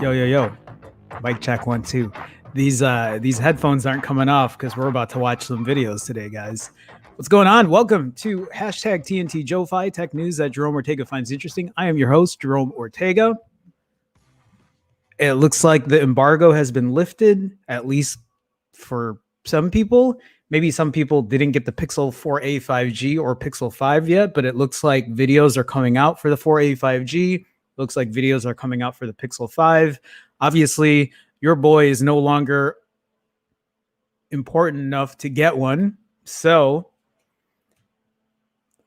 Yo, yo. Mic check 1 2. These headphones aren't coming off because we're about to watch some videos today, guys. What's going on? Welcome to hashtag TNT JoeFi, tech news that Jerome Ortega finds interesting. I am your host, Jerome Ortega. It looks like the embargo has been lifted, at least for some people. Maybe some people didn't get the Pixel 4a 5G or Pixel 5 yet, but it looks like videos are coming out for the 4a 5G. Looks like videos are coming out for the Pixel 5. Obviously, your boy is no longer important enough to get one. So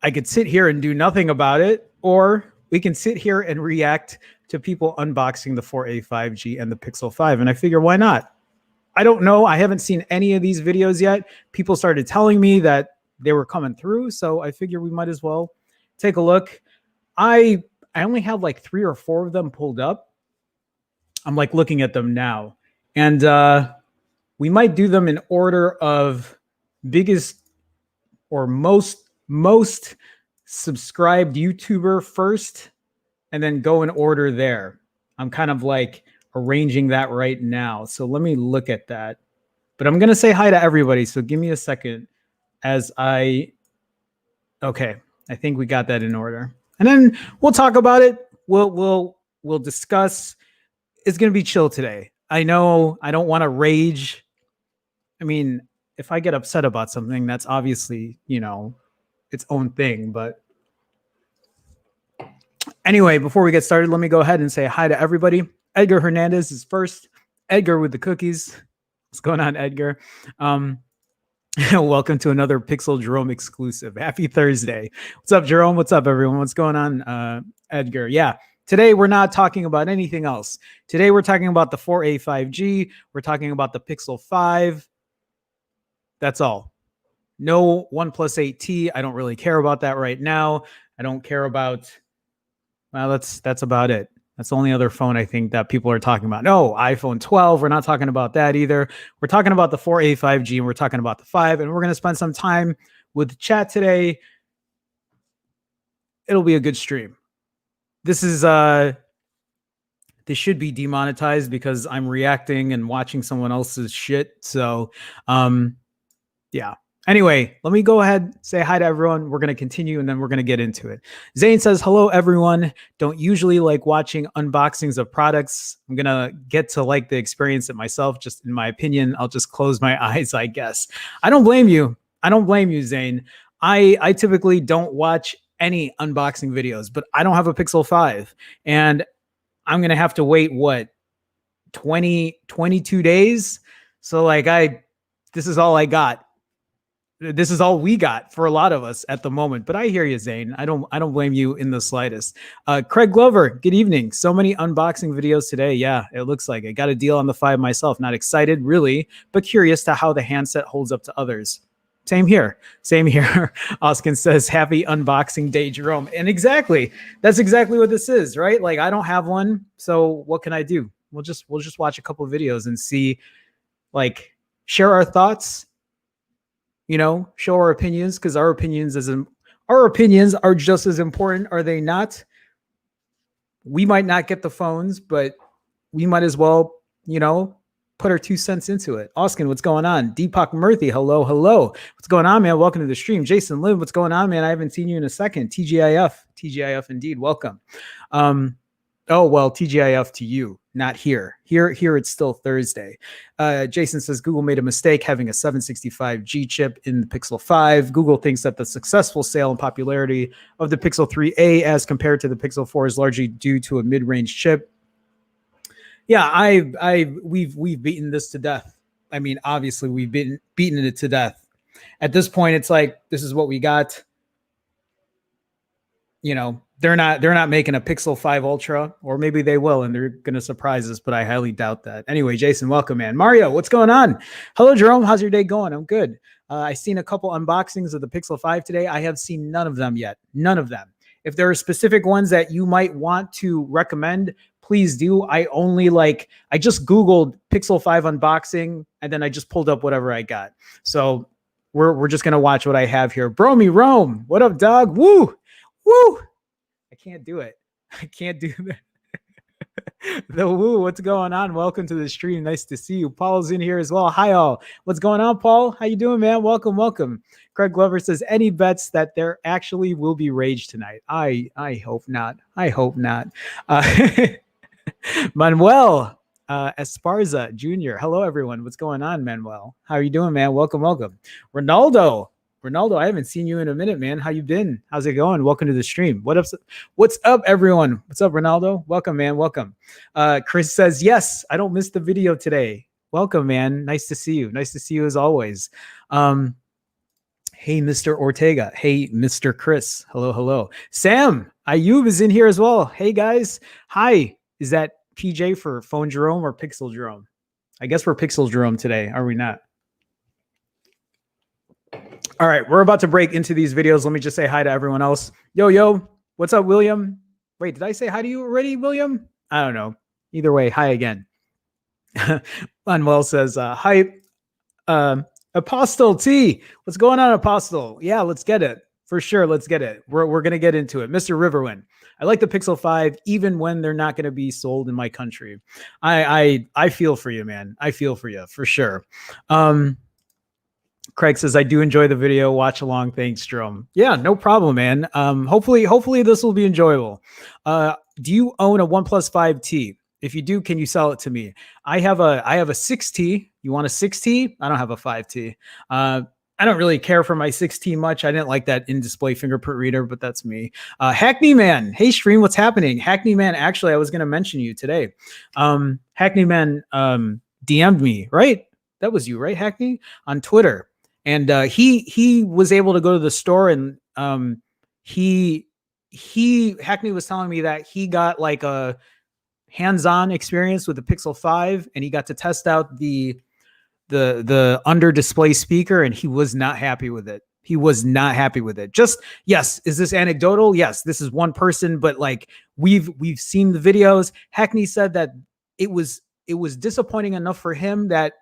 I could sit here and do nothing about it, or we can sit here and react to people unboxing the 4a 5G and the Pixel 5. And I figure, why not? I don't know. I haven't seen any of these videos yet. People started telling me that they were coming through. So I figure we might as well take a look. I only have like 3 or 4 of them pulled up. I'm like looking at them now. And we might do them in order of biggest or most subscribed YouTuber first, and then go in order there. I'm kind of like arranging that right now. So let me look at that. But I'm going to say hi to everybody. So give me a second as okay, I think we got that in order. And then we'll talk about it. We'll discuss. It's going to be chill today. I know I don't want to rage. I mean, if I get upset about something, that's obviously, its own thing. But anyway, before we get started, let me go ahead and say hi to everybody. Edgar Hernandez is first. Edgar with the cookies. What's going on, Edgar? Welcome to another Pixel Jerome exclusive. Happy Thursday. What's up, Jerome? What's up, everyone? What's going on, Edgar? Yeah, today we're not talking about anything else. Today we're talking about the 4a 5G. We're talking about the Pixel 5. That's all. No 1+8T. I don't really care about that right now. I don't care about Well, that's about it. That's the only other phone I think that people are talking about. No, iPhone 12. We're not talking about that either. We're talking about the 4A 5G and we're talking about the 5. And we're going to spend some time with the chat today. It'll be a good stream. This is this should be demonetized because I'm reacting and watching someone else's shit. So yeah. Anyway, let me go ahead, say hi to everyone. We're going to continue and then we're going to get into it. Zane says, hello, everyone. Don't usually like watching unboxings of products. I'm going to get to like the experience it myself. Just in my opinion, I'll just close my eyes, I guess. I don't blame you. I don't blame you, Zane. I typically don't watch any unboxing videos, but I don't have a Pixel 5 and I'm going to have to wait, what, 22 days? So like this is all I got. This is all we got for a lot of us at the moment, but I hear you, Zane. I don't blame you in the slightest. Craig Glover, good evening. So many unboxing videos today. Yeah, it looks like it. Got a deal on the 5 myself. Not excited really, but curious to how the handset holds up to others. Same here. Same here. Oskin says, happy unboxing day, Jerome. And exactly, that's exactly what this is, right? Like I don't have one. So what can I do? We'll just watch a couple of videos and see, like, share our thoughts, you know, show our opinions, because our opinions are just as important, are they not? We might not get the phones, but we might as well, you know, put our 2 cents into it. Oskin, what's going on? Deepak Murthy, hello. What's going on, man? Welcome to the stream. Jason Lim, what's going on, man? I haven't seen you in a second. TGIF indeed. Welcome. Oh, well, TGIF to you, not here. Here it's still Thursday. Jason says Google made a mistake having a 765G chip in the Pixel 5. Google thinks that the successful sale and popularity of the Pixel 3A as compared to the Pixel 4 is largely due to a mid-range chip. Yeah, we've beaten this to death. I mean, obviously we've beaten it to death. At this point, it's like, this is what we got. You know, they're not making a Pixel 5 Ultra, or maybe they will, and they're going to surprise us, but I highly doubt that. Anyway, Jason, welcome, man. Mario, what's going on? Hello, Jerome. How's your day going? I'm good. I've seen a couple unboxings of the Pixel 5 today. I have seen none of them yet. None of them. If there are specific ones that you might want to recommend, please do. I just Googled Pixel 5 unboxing, and then I just pulled up whatever I got. So we're just going to watch what I have here. Bromy Rome, what up, dog? Woo! Woo! I can't do it. I can't do that. The woo, what's going on? Welcome to the stream. Nice to see you. Paul's in here as well. Hi, all. What's going on, Paul? How you doing, man? Welcome. Craig Glover says, any bets that there actually will be rage tonight? I hope not. I hope not. Manuel Esparza Jr. Hello, everyone. What's going on, Manuel? How are you doing, man? Welcome. Ronaldo, I haven't seen you in a minute, man. How you been? How's it going? Welcome to the stream. What's up, everyone? What's up, Ronaldo? Welcome, man. Welcome. Chris says, yes, I don't miss the video today. Welcome, man. Nice to see you. Nice to see you as always. Hey, Mr. Ortega. Hey, Mr. Chris. Hello. Sam Ayub is in here as well. Hey, guys. Hi. Is that PJ for Phone Jerome or Pixel Jerome? I guess we're Pixel Jerome today, are we not? All right, we're about to break into these videos. Let me just say hi to everyone else. Yo, what's up, William? Wait, did I say hi to you already, William? I don't know. Either way, hi again. Manuel says, hi, Apostle T. What's going on, Apostle? Yeah, let's get it. For sure, let's get it. We're going to get into it. Mr. Riverwind. I like the Pixel 5, even when they're not going to be sold in my country. I feel for you, man. I feel for you, for sure. Craig says, I do enjoy the video. Watch along. Thanks, Jerome. Yeah, no problem, man. Hopefully this will be enjoyable. Do you own a OnePlus 5T? If you do, can you sell it to me? I have a 6T. You want a 6T? I don't have a 5T. I don't really care for my 6T much. I didn't like that in-display fingerprint reader, but that's me. Hackney Man. Hey, stream, what's happening? Hackney Man, actually, I was going to mention you today. Hackney Man DM'd me, right? That was you, right, Hackney? On Twitter. And he was able to go to the store, and Hackney was telling me that he got like a hands-on experience with the Pixel 5, and he got to test out the under display speaker, and he was not happy with it. He was not happy with it. Just, yes, is this anecdotal? Yes, this is one person, but like we've seen the videos. Hackney said that it was disappointing enough for him that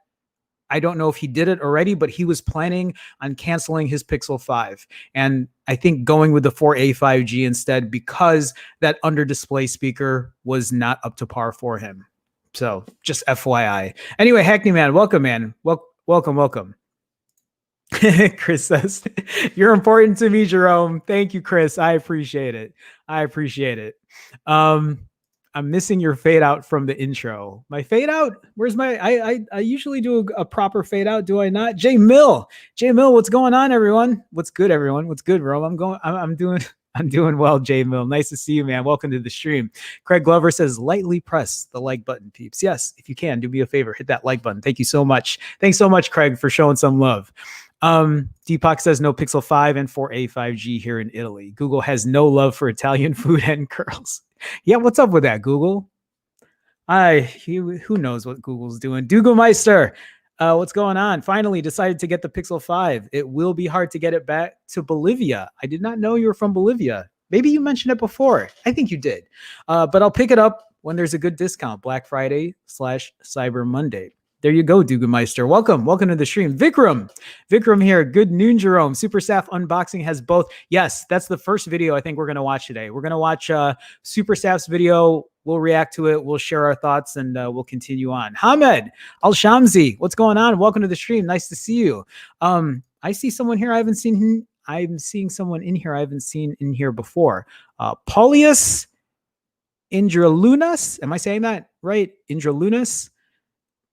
I don't know if he did it already, but he was planning on canceling his Pixel 5. And I think going with the 4A 5G instead, because that under display speaker was not up to par for him. So just FYI. Anyway, Hackney Man, welcome, man. Welcome. Chris says, you're important to me, Jerome. Thank you, Chris. I appreciate it. I'm missing your fade out from the intro. My fade out? Where's my, I usually do a proper fade out. Do I not? J Mill, what's going on, everyone? What's good, everyone? What's good, bro? I'm doing well, J Mill. Nice to see you, man. Welcome to the stream. Craig Glover says, lightly press the like button, peeps. Yes, if you can, do me a favor, hit that like button. Thank you so much. Thanks so much, Craig, for showing some love. Deepak says no Pixel 5 and 4A 5G here in Italy. Google has no love for Italian food and curls. Yeah, what's up with that, Google? Who knows what Google's doing? Dougalmeister, what's going on? Finally decided to get the Pixel 5. It will be hard to get it back to Bolivia. I did not know you were from Bolivia. Maybe you mentioned it before. I think you did. But I'll pick it up when there's a good discount, Black Friday / Cyber Monday. There you go, Dougalmeister. Welcome to the stream. Vikram here. Good noon, Jerome. Super Staff unboxing has both. Yes, that's the first video I think we're going to watch today. We're going to watch Super Staff's video. We'll react to it. We'll share our thoughts, and we'll continue on. Hamed Al-Shamsi, what's going on? Welcome to the stream. Nice to see you. I see someone here I haven't seen. I'm seeing someone in here I haven't seen in here before. Paulius Indralunas. Am I saying that right? Indralunas.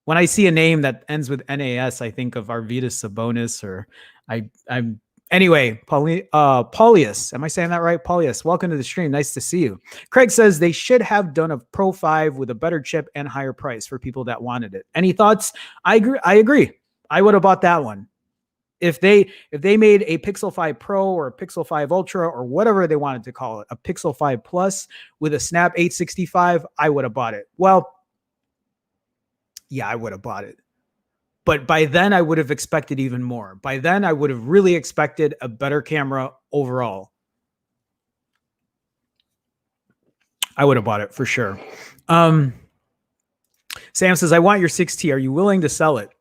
When I see a name that ends with NAS, I think of Arvydas Sabonis, or I'm anyway, Paulius. Am I saying that right? Paulius, welcome to the stream. Nice to see you. Craig says they should have done a Pro 5 with a better chip and higher price for people that wanted it. Any thoughts? I agree. I would have bought that one. If they made a Pixel 5 Pro or a Pixel 5 Ultra or whatever they wanted to call it, a Pixel 5 Plus with a Snap 865, I would have bought it. Well, yeah, I would have bought it. But by then I would have expected even more. By then I would have really expected a better camera overall. I would have bought it for sure. Sam says, I want your 6T. Are you willing to sell it?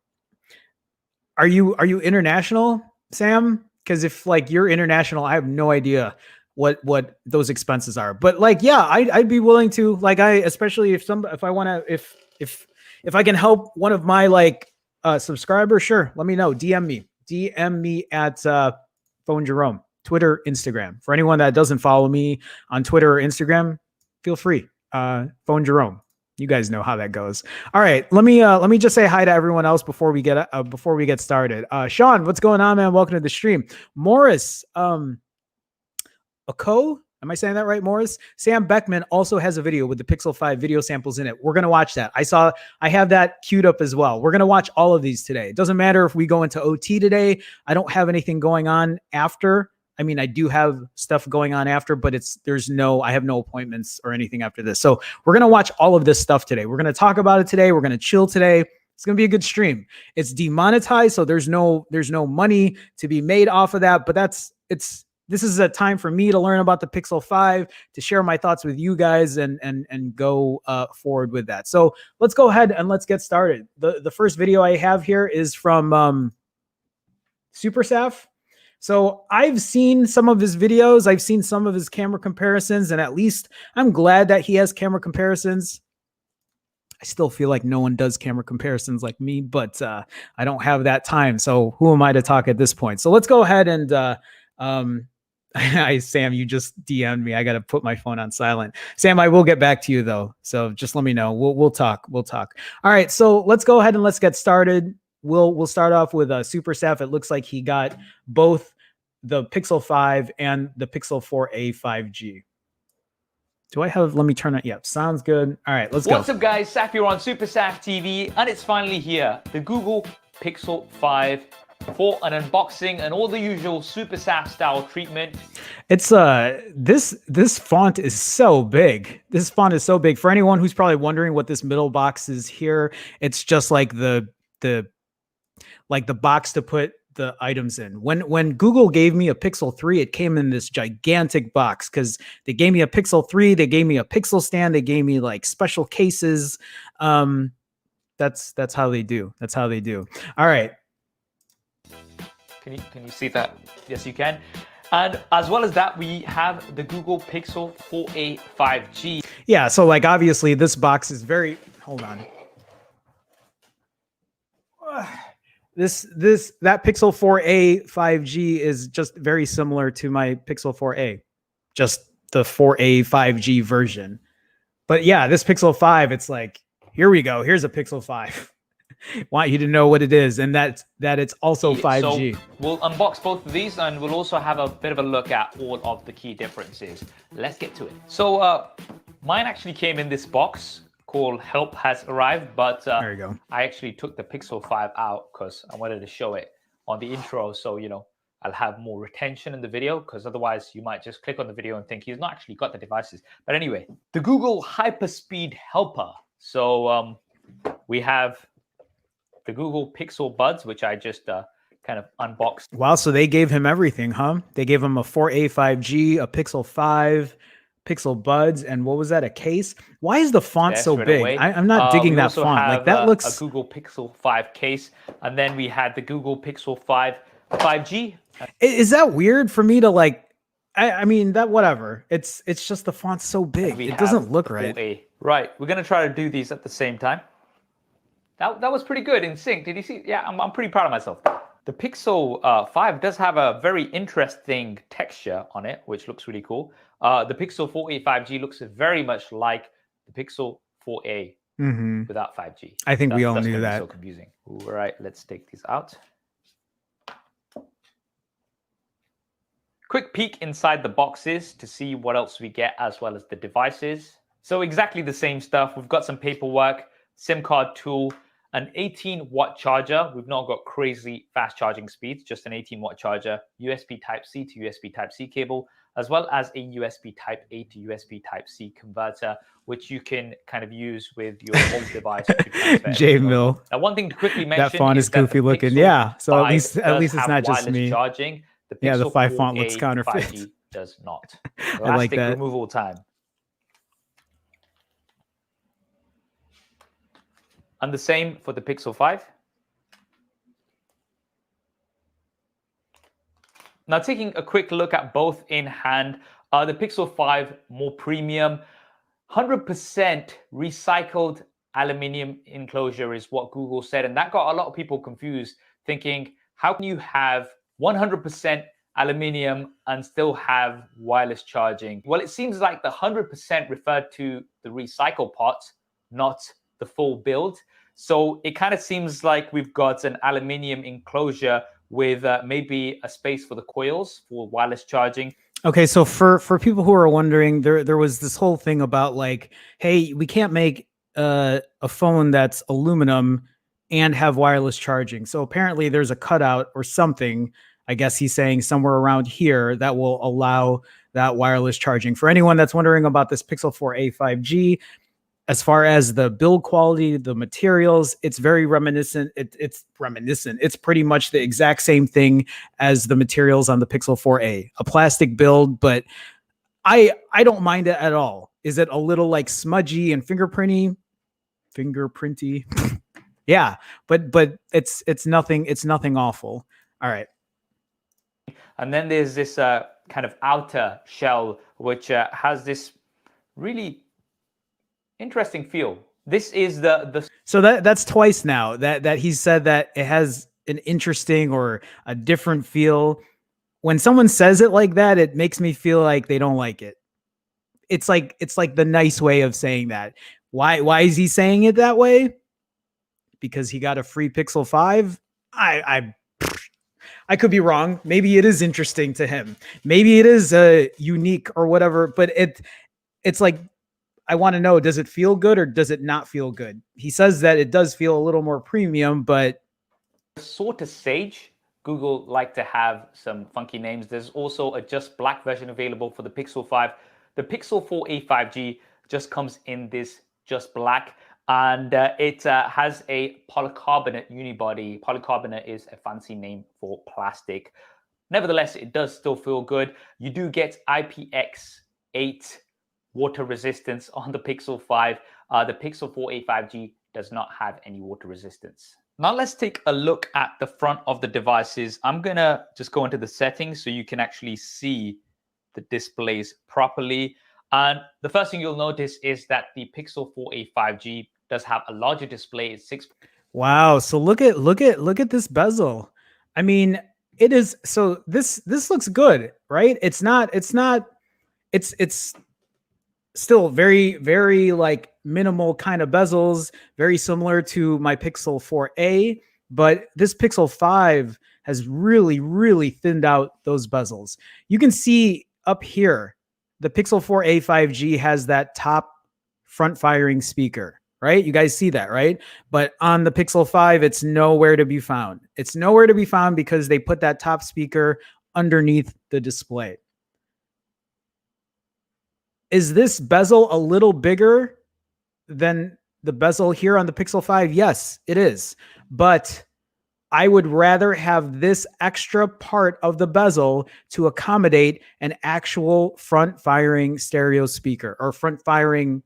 Are you international, Sam? Because if like you're international, I have no idea what those expenses are. But like, yeah, I'd be willing to, like, especially if I can help one of my like subscribers, sure. Let me know. DM me at Phone Jerome, Twitter, Instagram. For anyone that doesn't follow me on Twitter or Instagram, feel free. Phone Jerome. You guys know how that goes. All right, let me just say hi to everyone else before we get started. Sean, what's going on, man? Welcome to the stream. Morris, Oko. Am I saying that right, Morris? Sam Beckman also has a video with the Pixel 5 video samples in it. We're going to watch that. I have that queued up as well. We're going to watch all of these today. It doesn't matter if we go into OT today. I don't have anything going on after. I mean, I do have stuff going on after, but I have no appointments or anything after this. So we're going to watch all of this stuff today. We're going to talk about it today. We're going to chill today. It's going to be a good stream. It's demonetized, so there's no money to be made off of that, but this is a time for me to learn about the Pixel 5, to share my thoughts with you guys and go forward with that. So let's go ahead and let's get started. The first video I have here is from Super Staff. So I've seen some of his videos. I've seen some of his camera comparisons, and at least I'm glad that he has camera comparisons. I still feel like no one does camera comparisons like me, but I don't have that time. So who am I to talk at this point? So let's go ahead and Sam, you just DM'd me. I got to put my phone on silent. Sam, I will get back to you though. So just let me know. We'll talk. All right. So let's go ahead and let's get started. We'll start off with Super Staff. It looks like he got both the Pixel 5 and the Pixel 4a 5G. Let me turn it. Yep. Sounds good. All right, let's go. What's up, guys? Saf here on Super Saf TV, and it's finally here. The Google Pixel 5 for an unboxing and all the usual Super Saf style treatment. It's this font is so big. This font is so big. For anyone who's probably wondering what this middle box is here, it's just like the box to put the items in. When Google gave me a Pixel 3, it came in this gigantic box because they gave me a Pixel 3, they gave me a Pixel stand, they gave me like special cases. That's how they do. That's how they do. All right. Can you see that? Yes, you can. And as well as that, we have the Google Pixel 4a 5G. Yeah, so like obviously this box is very, hold on. That Pixel 4a 5G is just very similar to my Pixel 4a, just the 4a 5G version. But yeah, this Pixel 5, it's like, here we go. Here's a Pixel 5. Want you to know what it is, and that it's also 5G. So we'll unbox both of these, and we'll also have a bit of a look at all of the key differences. Let's get to it. So mine actually came in this box called Help Has Arrived, but there you go. I actually took the Pixel 5 out because I wanted to show it on the intro, so you know I'll have more retention in the video, because otherwise you might just click on the video and think he's not actually got the devices. But anyway, the Google Hyperspeed Helper. So we have the Google Pixel Buds, which I just kind of unboxed. Wow, so they gave him everything, huh? They gave him a 4a 5G, a Pixel 5, Pixel Buds, and what was that, a case? Why is the font so big? I'm not digging that font. Like that looks... a Google Pixel 5 case, and then we had the Google Pixel 5 5G. Is that weird for me to like... I mean, that whatever. It's just the font's so big. It doesn't look right. Right, we're going to try to do these at the same time. That was pretty good in sync. Did you see? Yeah, I'm pretty proud of myself. The Pixel 5 does have a very interesting texture on it, which looks really cool. The Pixel 4a 5G looks very much like the Pixel 4a without 5G. I think we all knew that. So confusing. All right, let's take these out. Quick peek inside the boxes to see what else we get, as well as the devices. So exactly the same stuff. We've got some paperwork, SIM card tool, an 18-watt charger. We've not got crazy fast charging speeds, just an 18-watt charger, USB Type-C to USB Type-C cable, as well as a USB Type-A to USB Type-C converter, which you can kind of use with your old device. J Mill. Now, one thing to quickly mention, that font is goofy looking. Yeah, so at least it's not just me. Charging. The yeah, the 5 font looks counterfeit. 5G does not. I like that. Removal time. And the same for the Pixel 5. Now, taking a quick look at both in hand, the Pixel 5 more premium, 100% recycled aluminium enclosure is what Google said, and that got a lot of people confused, thinking, how can you have 100% aluminium and still have wireless charging? Well, it seems like the 100% referred to the recycle part, not the full build. So it kind of seems like we've got an aluminium enclosure with maybe a space for the coils for wireless charging. Okay, so for people who are wondering, there was this whole thing about like, hey, we can't make a phone that's aluminum and have wireless charging. So apparently there's a cutout or something, I guess he's saying somewhere around here, that will allow that wireless charging. For anyone that's wondering about this Pixel 4a 5G, as far as the build quality, the materials, it's very reminiscent. It's reminiscent. It's pretty much the exact same thing as the materials on the Pixel 4a. A plastic build, but I don't mind it at all. Is it a little like smudgy and fingerprinty? Yeah, but it's nothing awful. All right. And then there's this kind of outer shell, which has this really interesting feel. This is the so that's twice now that he said that it has an interesting or a different feel. When someone says it like that, it makes me feel like they don't like it. It's like the nice way of saying that. Why is he saying it that way? Because he got a free Pixel 5? I could be wrong. Maybe it is interesting to him. Maybe it is unique or whatever, but it's like, I want to know, does it feel good or does it not feel good? He says that it does feel a little more premium, but... Sort of Sage. Google like to have some funky names. There's also a just black version available for the Pixel 5. The Pixel 4a 5G just comes in this just black. and it has a polycarbonate unibody. Polycarbonate is a fancy name for plastic. Nevertheless, it does still feel good. You do get IPX8 water resistance on the Pixel 5. The Pixel 4a 5G does not have any water resistance. Now let's take a look at the front of the devices. I'm gonna just go into the settings so you can actually see the displays properly. And the first thing you'll notice is that the Pixel 4a 5G does have a larger display. It's 6. Wow. So look at this bezel. I mean, it is, so this looks good, right? It's still very like minimal kind of bezels, very similar to my Pixel 4a, but this Pixel 5 has really thinned out those bezels. You can see up here, the Pixel 4a 5G has that top front firing speaker, right? You guys see that, right? But on the Pixel 5, it's nowhere to be found. It's nowhere to be found because they put that top speaker underneath the display. Is this bezel a little bigger than the bezel here on the Pixel 5? Yes, it is. But I would rather have this extra part of the bezel to accommodate an actual front firing stereo speaker or front firing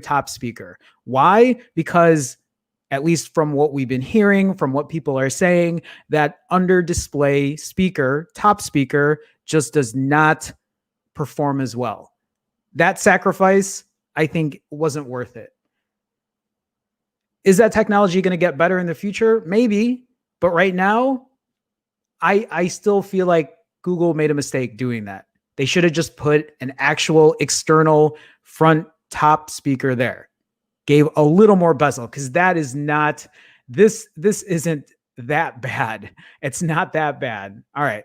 top speaker. Why? Because at least from what we've been hearing, from what people are saying, that under display speaker, top speaker, just does not perform as well. That sacrifice, I think, wasn't worth it. Is that technology going to get better in the future? Maybe. But right now, I still feel like Google made a mistake doing that. They should have just put an actual external front top speaker there. Gave a little more bezel, because that is not, this isn't that bad. It's not that bad. All right.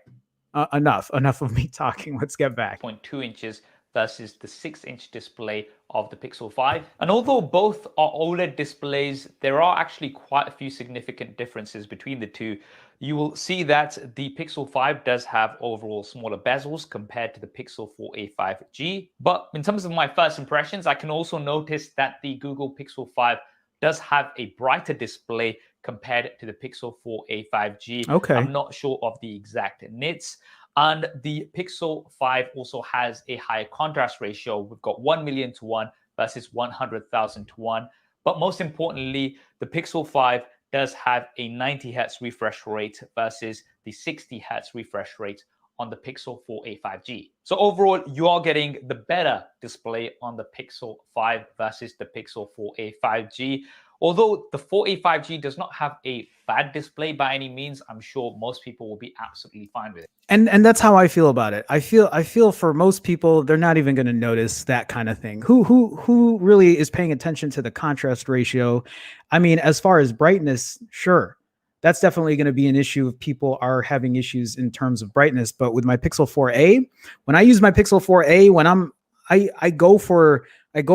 Enough of me talking. Let's get back. 0.2 inches versus the 6-inch display of the Pixel 5. And although both are OLED displays, there are actually quite a few significant differences between the two. You will see that the Pixel 5 does have overall smaller bezels compared to the Pixel 4a 5G. But in terms of my first impressions, I can also notice that the Google Pixel 5 does have a brighter display compared to the Pixel 4a 5G. Okay. I'm not sure of the exact nits. And the Pixel 5 also has a higher contrast ratio. We've got 1,000,000 to 1 versus 100,000 to 1. But most importantly, the Pixel 5 does have a 90 Hz refresh rate versus the 60 Hz refresh rate on the Pixel 4a 5G. So overall, you are getting the better display on the Pixel 5 versus the Pixel 4a 5G. Although the 4a 5G does not have a bad display by any means, I'm sure most people will be absolutely fine with it. And that's how I feel about it. I feel for most people, they're not even going to notice that kind of thing. Who really is paying attention to the contrast ratio? I mean, as far as brightness, sure, that's definitely going to be an issue if people are having issues in terms of brightness. But with my Pixel 4a, when I use my Pixel 4a, when I go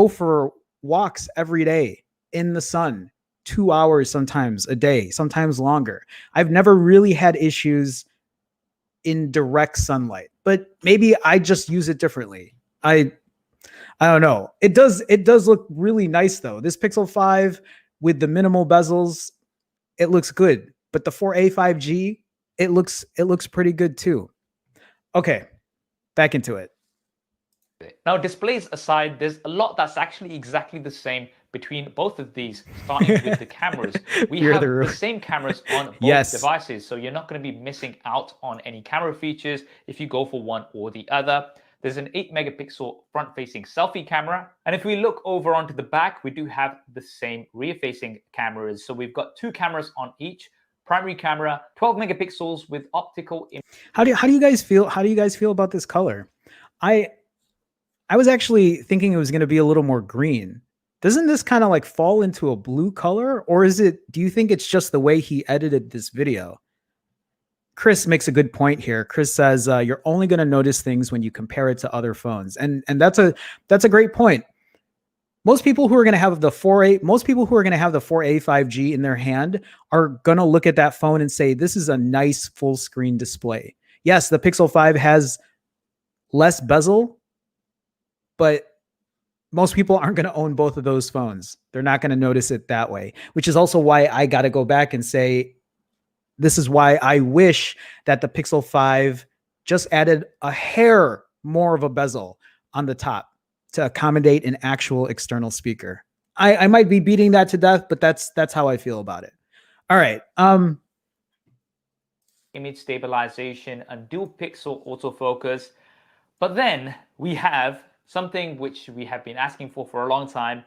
for walks every day in the sun, 2 hours sometimes a day, sometimes longer. I've never really had issues in direct sunlight, but maybe I just use it differently. I don't know. It does look really nice though. This Pixel 5 with the minimal bezels, it looks good. But the 4a 5G, it looks pretty good too. Okay, back into it. Now, displays aside, there's a lot that's actually exactly the same between both of these, starting with the cameras. We have the same cameras on both devices, so you're not going to be missing out on any camera features if you go for one or the other. There's an 8 megapixel front-facing selfie camera. And if we look over onto the back, we do have the same rear-facing cameras. So we've got 2 cameras on each. Primary camera, 12 megapixels with optical. How do you guys feel? How do you guys feel about this color? I was actually thinking it was going to be a little more green. Doesn't this kind of like fall into a blue color, or do you think it's just the way he edited this video? Chris makes a good point here. Chris says, you're only going to notice things when you compare it to other phones. And that's a great point. Most people who are going to have the 4a 5G in their hand are going to look at that phone and say, this is a nice full screen display. Yes, the Pixel 5 has less bezel, but most people aren't going to own both of those phones. They're not going to notice it that way, which is also why I got to go back and say, this is why I wish that the Pixel 5 just added a hair more of a bezel on the top to accommodate an actual external speaker. I might be beating that to death, but that's how I feel about it. All right. Image stabilization and dual pixel autofocus. But then we have something which we have been asking for a long time,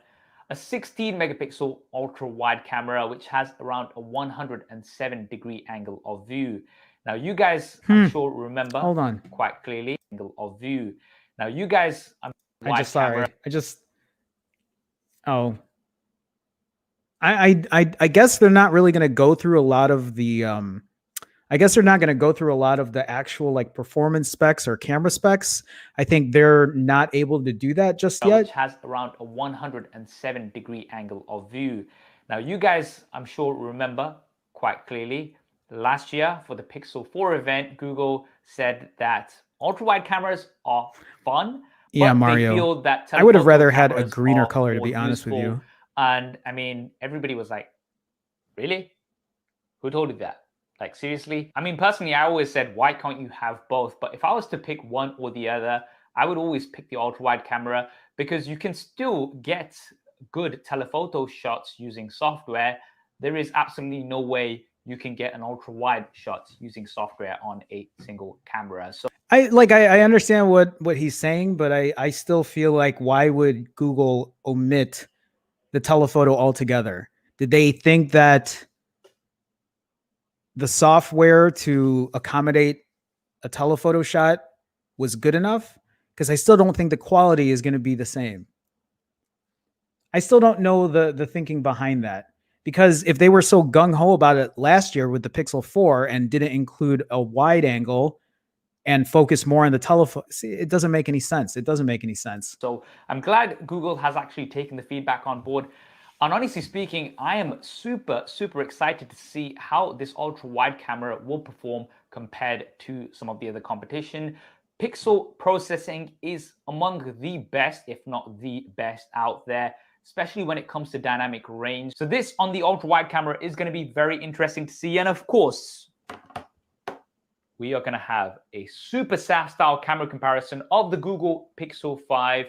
a 16 megapixel ultra wide camera, which has around a 107-degree angle of view. Now you guys, I'm sure remember Hold on. quite clearly angle of view. Now you guys, I guess they're not really going to go through a lot of the I guess they're not going to go through a lot of the actual like performance specs or camera specs. I think they're not able to do that just yet. Which has around a 107-degree angle of view. Now you guys, I'm sure remember quite clearly, last year for the Pixel 4 event, Google said that ultra-wide cameras are fun. Yeah, but Mario. They feel that I would have rather had a greener color, to be honest with you. And I mean, everybody was like, really? Who told you that? Like, seriously? I mean, personally, I always said, why can't you have both? But if I was to pick one or the other, I would always pick the ultra-wide camera because you can still get good telephoto shots using software. There is absolutely no way you can get an ultra-wide shot using software on a single camera. So I understand what he's saying, but I still feel like, why would Google omit the telephoto altogether? Did they think that the software to accommodate a telephoto shot was good enough? Because I still don't think the quality is going to be the same. I still don't know the thinking behind that. Because if they were so gung-ho about it last year with the Pixel 4 and didn't include a wide angle and focus more on the telephone, it doesn't make any sense. It doesn't make any sense. So I'm glad Google has actually taken the feedback on board. And honestly speaking, I am super, super excited to see how this ultra-wide camera will perform compared to some of the other competition. Pixel processing is among the best, if not the best out there, especially when it comes to dynamic range. So this on the ultra-wide camera is going to be very interesting to see. And of course, we are going to have a super SAF style camera comparison of the Google Pixel 5.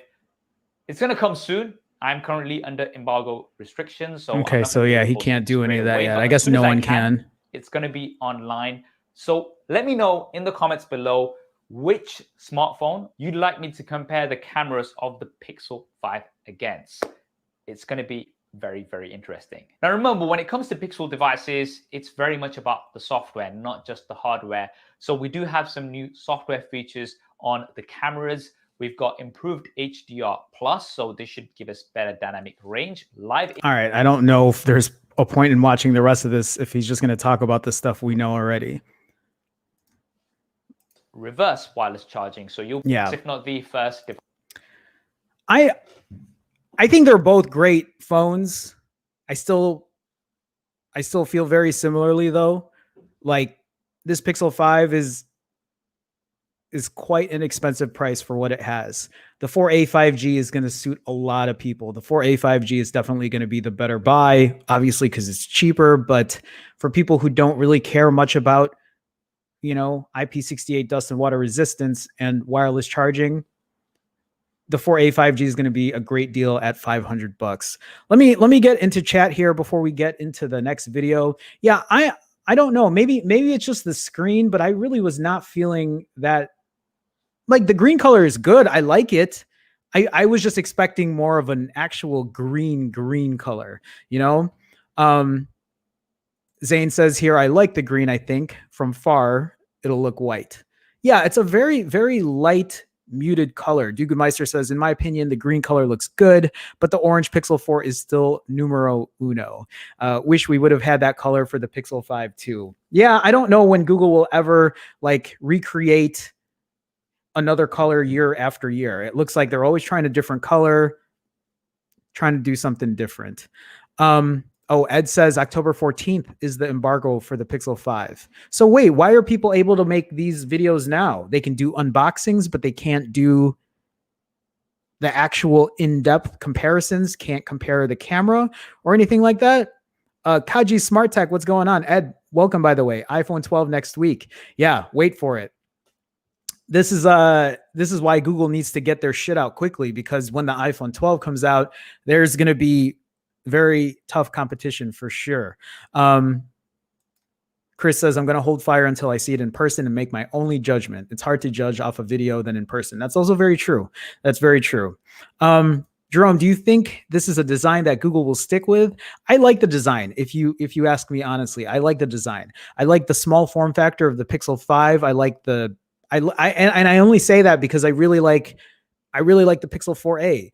It's going to come soon. I'm currently under embargo restrictions. So okay, so yeah, he can't do any of that yet. I guess no one can. It's going to be online. So let me know in the comments below which smartphone you'd like me to compare the cameras of the Pixel 5 against. It's going to be very, very interesting. Now, remember, when it comes to Pixel devices, it's very much about the software, not just the hardware. So we do have some new software features on the cameras. We've got improved HDR+, so this should give us better dynamic range. All right, I don't know if there's a point in watching the rest of this if he's just going to talk about the stuff we know already. Reverse wireless charging, so you'll, if not the first. I think they're both great phones. I still feel very similarly though. Like, this Pixel 5 is quite an expensive price for what it has. The 4a 5G is going to suit a lot of people. The 4a 5G is definitely going to be the better buy, obviously, because it's cheaper. But for people who don't really care much about, you know, IP68 dust and water resistance and wireless charging, the 4a 5G is going to be a great deal at $500. Let me get into chat here before we get into the next video. Yeah, I don't know. Maybe it's just the screen, but I really was not feeling that. Like, the green color is good. I like it. I was just expecting more of an actual green color, you know? Zane says here, I like the green. I think from far, it'll look white. Yeah, it's a very, very light, muted color. Dugummeister says, in my opinion, the green color looks good, but the orange Pixel 4 is still numero uno. Wish we would have had that color for the Pixel 5 too. Yeah, I don't know when Google will ever like recreate another color year after year. It looks like they're always trying a different color, trying to do something different. Oh, Ed says October 14th is the embargo for the Pixel 5. So wait, why are people able to make these videos now? They can do unboxings, but they can't do the actual in-depth comparisons can't compare the camera or anything like that. Kaji Smart Tech, what's going on? Ed, welcome, by the way. iPhone 12 next week. Yeah, wait for it. This is why Google needs to get their shit out quickly, because when the iPhone 12 comes out, there's going to be very tough competition for sure. Chris says, I'm going to hold fire until I see it in person and make my only judgment. It's hard to judge off a video than in person. That's also very true. That's very true. Jerome, do you think this is a design that Google will stick with? I like the design. If you ask me honestly, I like the design. I like the small form factor of the Pixel 5. I like the I only say that because I really like the Pixel 4a.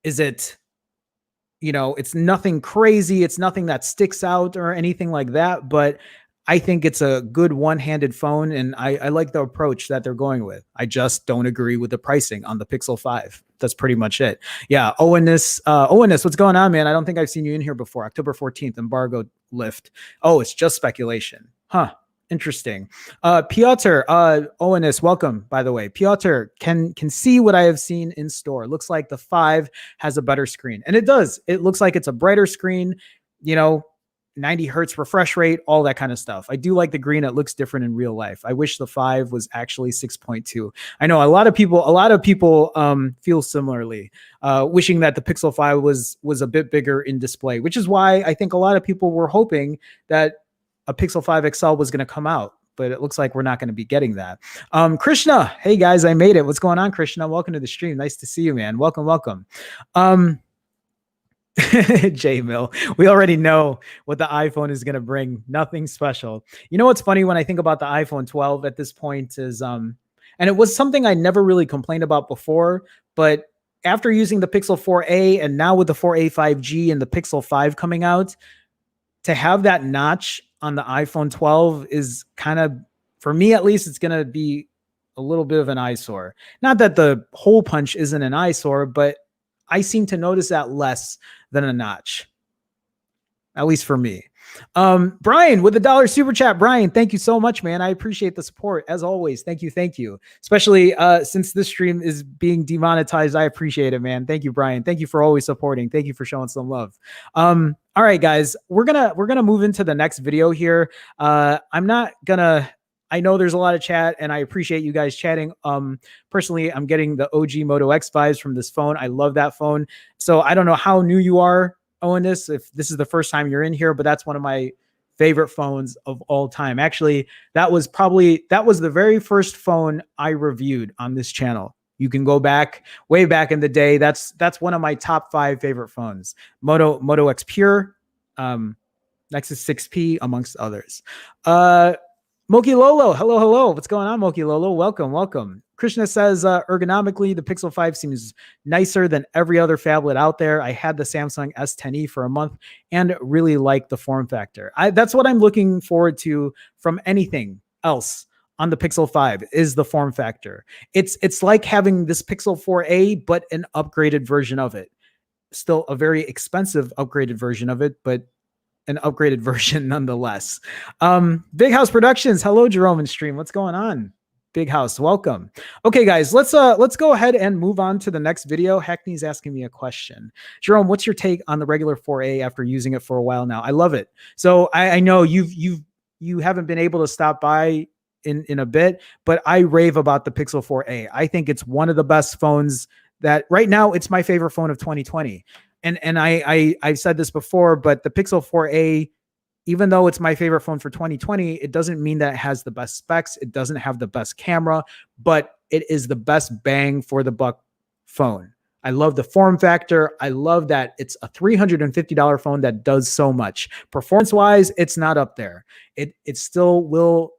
Is it, it's nothing crazy. It's nothing that sticks out or anything like that, but I think it's a good one-handed phone, and I like the approach that they're going with. I just don't agree with the pricing on the Pixel 5. That's pretty much it. Yeah, Owenus, what's going on, man? I don't think I've seen you in here before. October 14th, embargo lift. Oh, it's just speculation. Huh. Interesting. Piotr, Owenus, welcome, by the way. Piotr can see what I have seen in store. Looks like the 5 has a better screen. And it does. It looks like it's a brighter screen, 90 hertz refresh rate, all that kind of stuff. I do like the green. It looks different in real life. I wish the 5 was actually 6.2. I know a lot of people feel similarly, wishing that the Pixel 5 was a bit bigger in display, which is why I think a lot of people were hoping that a Pixel 5 XL was going to come out, but it looks like we're not going to be getting that. Krishna, hey guys, I made it. What's going on, Krishna? Welcome to the stream. Nice to see you, man. Welcome. J Mill, we already know what the iPhone is going to bring. Nothing special. You know what's funny when I think about the iPhone 12 at this point is, and it was something I never really complained about before, but after using the Pixel 4a and now with the 4a 5G and the Pixel 5 coming out, to have that notch on the iPhone 12 is kind of, for me at least, it's going to be a little bit of an eyesore. Not that the hole punch isn't an eyesore, but I seem to notice that less than a notch, at least for me. Brian with the $1 super chat. Brian, thank you so much, man. I appreciate the support as always. Thank you. Especially since this stream is being demonetized. I appreciate it, man. Thank you, Brian. Thank you for always supporting. Thank you for showing some love. All right, guys, we're gonna move into the next video here. I know there's a lot of chat and I appreciate you guys chatting. Personally, I'm getting the OG Moto X vibes from this phone. I love that phone. So I don't know how new you are, Owen, if this is the first time you're in here, but that's one of my favorite phones of all time. Actually, that was the very first phone I reviewed on this channel. You can go back way back in the day. That's one of my top 5 favorite phones. Moto X Pure, Nexus 6P, amongst others. Moki Lolo, hello. What's going on, Moki Lolo? Welcome. Krishna says, ergonomically, the Pixel 5 seems nicer than every other phablet out there. I had the Samsung S10e for a month and really like the form factor. That's what I'm looking forward to from anything else on the Pixel 5 is the form factor. It's like having this Pixel 4a, but an upgraded version of it. Still a very expensive upgraded version of it, but an upgraded version nonetheless. Big House Productions. Hello, Jerome and stream. What's going on? Big House, welcome. Okay, guys, let's go ahead and move on to the next video. Hackney's asking me a question. Jerome, what's your take on the regular 4a after using it for a while now? I love it. So I know you haven't been able to stop by in a bit, but I rave about the Pixel 4a. I think it's one of the best phones that right now it's my favorite phone of 2020. And I've said this before, but the Pixel 4a, even though it's my favorite phone for 2020, it doesn't mean that it has the best specs. It doesn't have the best camera, but it is the best bang for the buck phone. I love the form factor. I love that it's a $350 phone that does so much. Performance-wise, it's not up there. It still will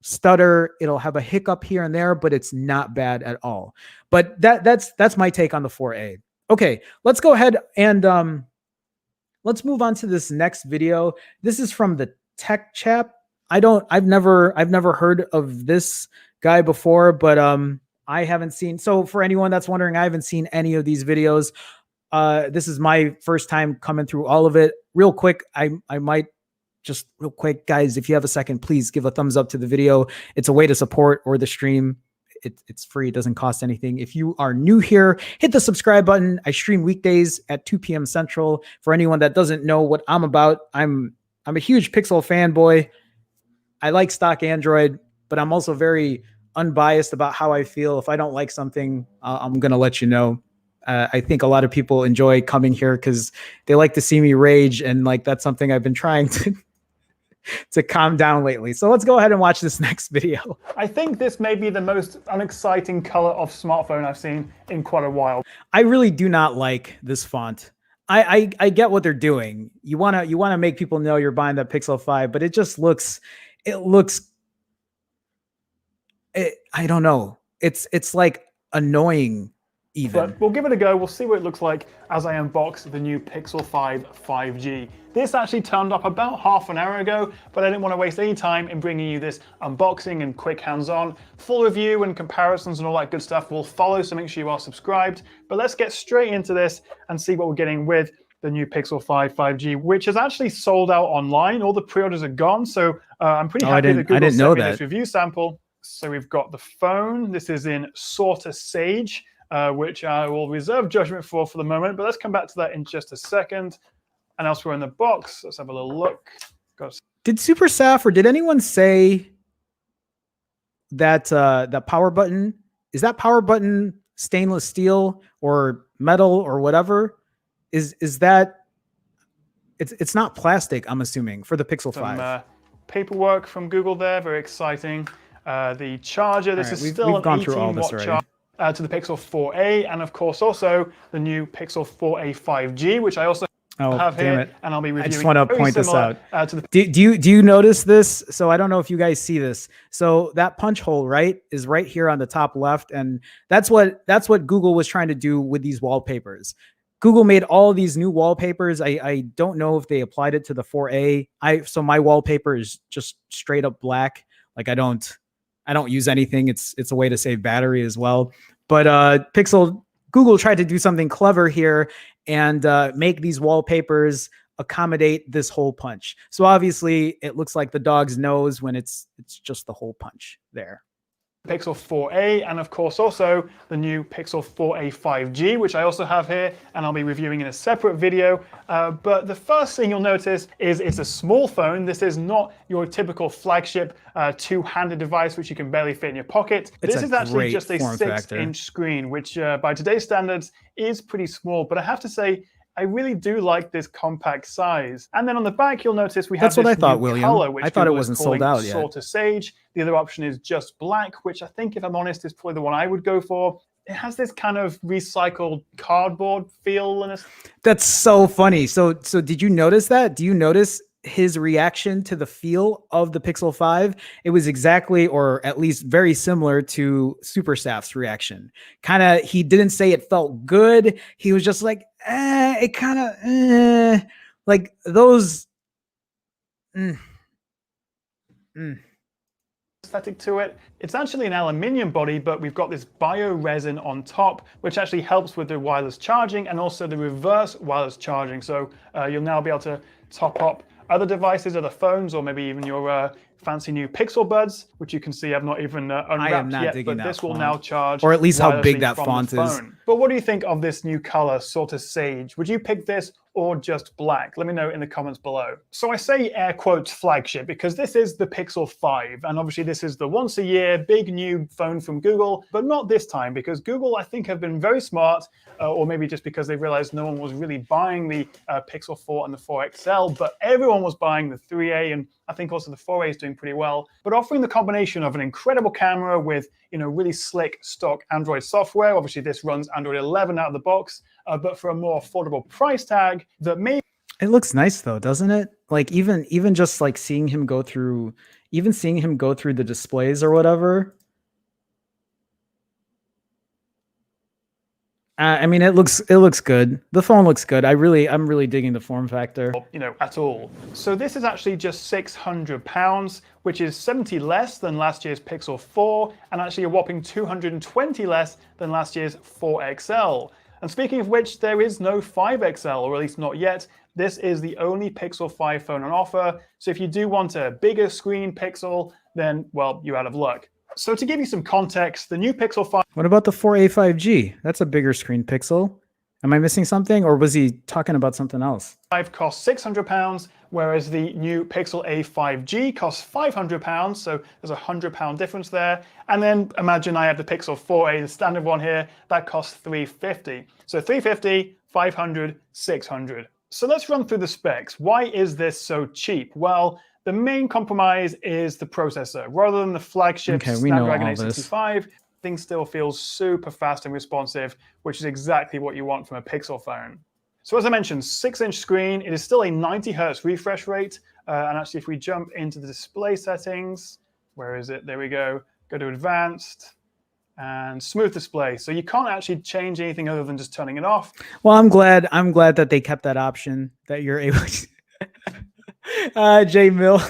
stutter. It'll have a hiccup here and there, but it's not bad at all. But that's my take on the 4a. Okay, let's go ahead and let's move on to this next video. This is from the Tech Chap. I've never heard of this guy before, but I haven't seen. So for anyone that's wondering, I haven't seen any of these videos. This is my first time coming through all of it. Real quick, I might just real quick, guys, if you have a second, please give a thumbs up to the video. It's a way to support or the stream. It's free. It doesn't cost anything. If you are new here, hit the subscribe button. I stream weekdays at 2 p.m. Central. For anyone that doesn't know what I'm about, I'm a huge Pixel fanboy. I like stock Android, but I'm also very unbiased about how I feel. If I don't like something, I'm going to let you know. I think a lot of people enjoy coming here because they like to see me rage. And like, that's something I've been trying to calm down lately. So let's go ahead and watch this next video. I think this may be the most unexciting color of smartphone I've seen in quite a while. I really do not like this font. I get what they're doing. You wanna make people know you're buying that Pixel 5, but it just looks, I don't know. It's like annoying even. But we'll give it a go. We'll see what it looks like as I unbox the new Pixel 5 5G. This actually turned up about half an hour ago, but I didn't want to waste any time in bringing you this unboxing and quick hands-on. Full review and comparisons and all that good stuff will follow, so make sure you are subscribed. But let's get straight into this and see what we're getting with the new Pixel 5 5G, which is actually sold out online. All the pre-orders are gone, so I'm pretty happy that Google sent me this review sample. So we've got the phone. This is in Sorta Sage, which I will reserve judgment for the moment, but let's come back to that in just a second. And elsewhere in the box, let's have a little look. Did Super Saf or did anyone say that that power button, is that power button stainless steel or metal or whatever? Is that, it's not plastic, I'm assuming, for the Pixel 5. Paperwork from Google there, very exciting. The charger, this is still an 18-watt charger. To the Pixel 4a, and of course also the new Pixel 4a 5G, which I also have here, and I'll be reviewing. I just want to point this out. To the do you notice this? So I don't know if you guys see this. So that punch hole, right, is right here on the top left, and that's what Google was trying to do with these wallpapers. Google made all these new wallpapers. I don't know if they applied it to the 4a. So my wallpaper is just straight up black. Like I don't use anything. It's a way to save battery as well. But Google tried to do something clever here and make these wallpapers accommodate this hole punch. So obviously it looks like the dog's nose when it's just the hole punch there. Pixel 4a, and of course also the new Pixel 4a 5G, which I also have here, and I'll be reviewing in a separate video. But the first thing you'll notice is it's a small phone. This is not your typical flagship two-handed device, which you can barely fit in your pocket. This is actually just a 6-inch screen, which by today's standards is pretty small. But I have to say, I really do like this compact size. And then on the back, you'll notice we have That's what I thought, new William. color, which I thought it Google wasn't is calling sold out yet. Sorta Sage. The other option is just black, which I think, if I'm honest, is probably the one I would go for. It has this kind of recycled cardboard feel. That's so funny. So did you notice that? Do you notice his reaction to the feel of the Pixel 5? It was exactly, or at least very similar to Super Saf's reaction. Kind of, he didn't say it felt good. He was just like, it kind of, like those. Aesthetic to it. It's actually an aluminium body, but we've got this bio resin on top, which actually helps with the wireless charging and also the reverse wireless charging. So you'll now be able to top up other devices, other phones, or maybe even your fancy new Pixel Buds, which you can see I've not even unwrapped yet, but this will now charge. Or at least how big that font is. But what do you think of this new color, Sorta Sage? Would you pick this or just black? Let me know in the comments below. So I say air quotes flagship because this is the Pixel 5, and obviously this is the once a year big new phone from Google, but not this time because Google, I think, have been very smart, or maybe just because they realized no one was really buying the Pixel 4 and the 4 XL, but everyone was buying the 3A, and I think also the 4A is doing pretty well. But offering the combination of an incredible camera with, you know, really slick stock Android software. Obviously this runs Android 11 out of the box, but for a more affordable price tag that may. It looks nice though, doesn't it? Like even just like seeing him go through the displays or whatever. I mean, it looks good. The phone looks good. I'm really digging the form factor. You know, at all. So this is actually just £600, which is 70 less than last year's Pixel 4, and actually a whopping 220 less than last year's 4 XL. And speaking of which, there is no 5 XL, or at least not yet. This is the only Pixel 5 phone on offer. So if you do want a bigger screen Pixel, then, well, you're out of luck. So to give you some context, the new Pixel 5 What about the 4A5G? That's a bigger screen Pixel. Am I missing something, or was he talking about something else? costs £600, whereas the new Pixel A5G costs £500. So there's a £100 difference there. And then imagine I have the Pixel 4a, the standard one here, that costs $350. So $350, $500, $600. So let's run through the specs. Why is this so cheap? Well, the main compromise is the processor. Rather than the flagship Snapdragon 865, things still feels super fast and responsive, which is exactly what you want from a Pixel phone. So as I mentioned, 6-inch screen, it is still a 90 Hz refresh rate. And actually, if we jump into the display settings, where is it? There we go. Go to advanced and smooth display. So you can't actually change anything other than just turning it off. Well, I'm glad that they kept that option, that you're able to. J Mill.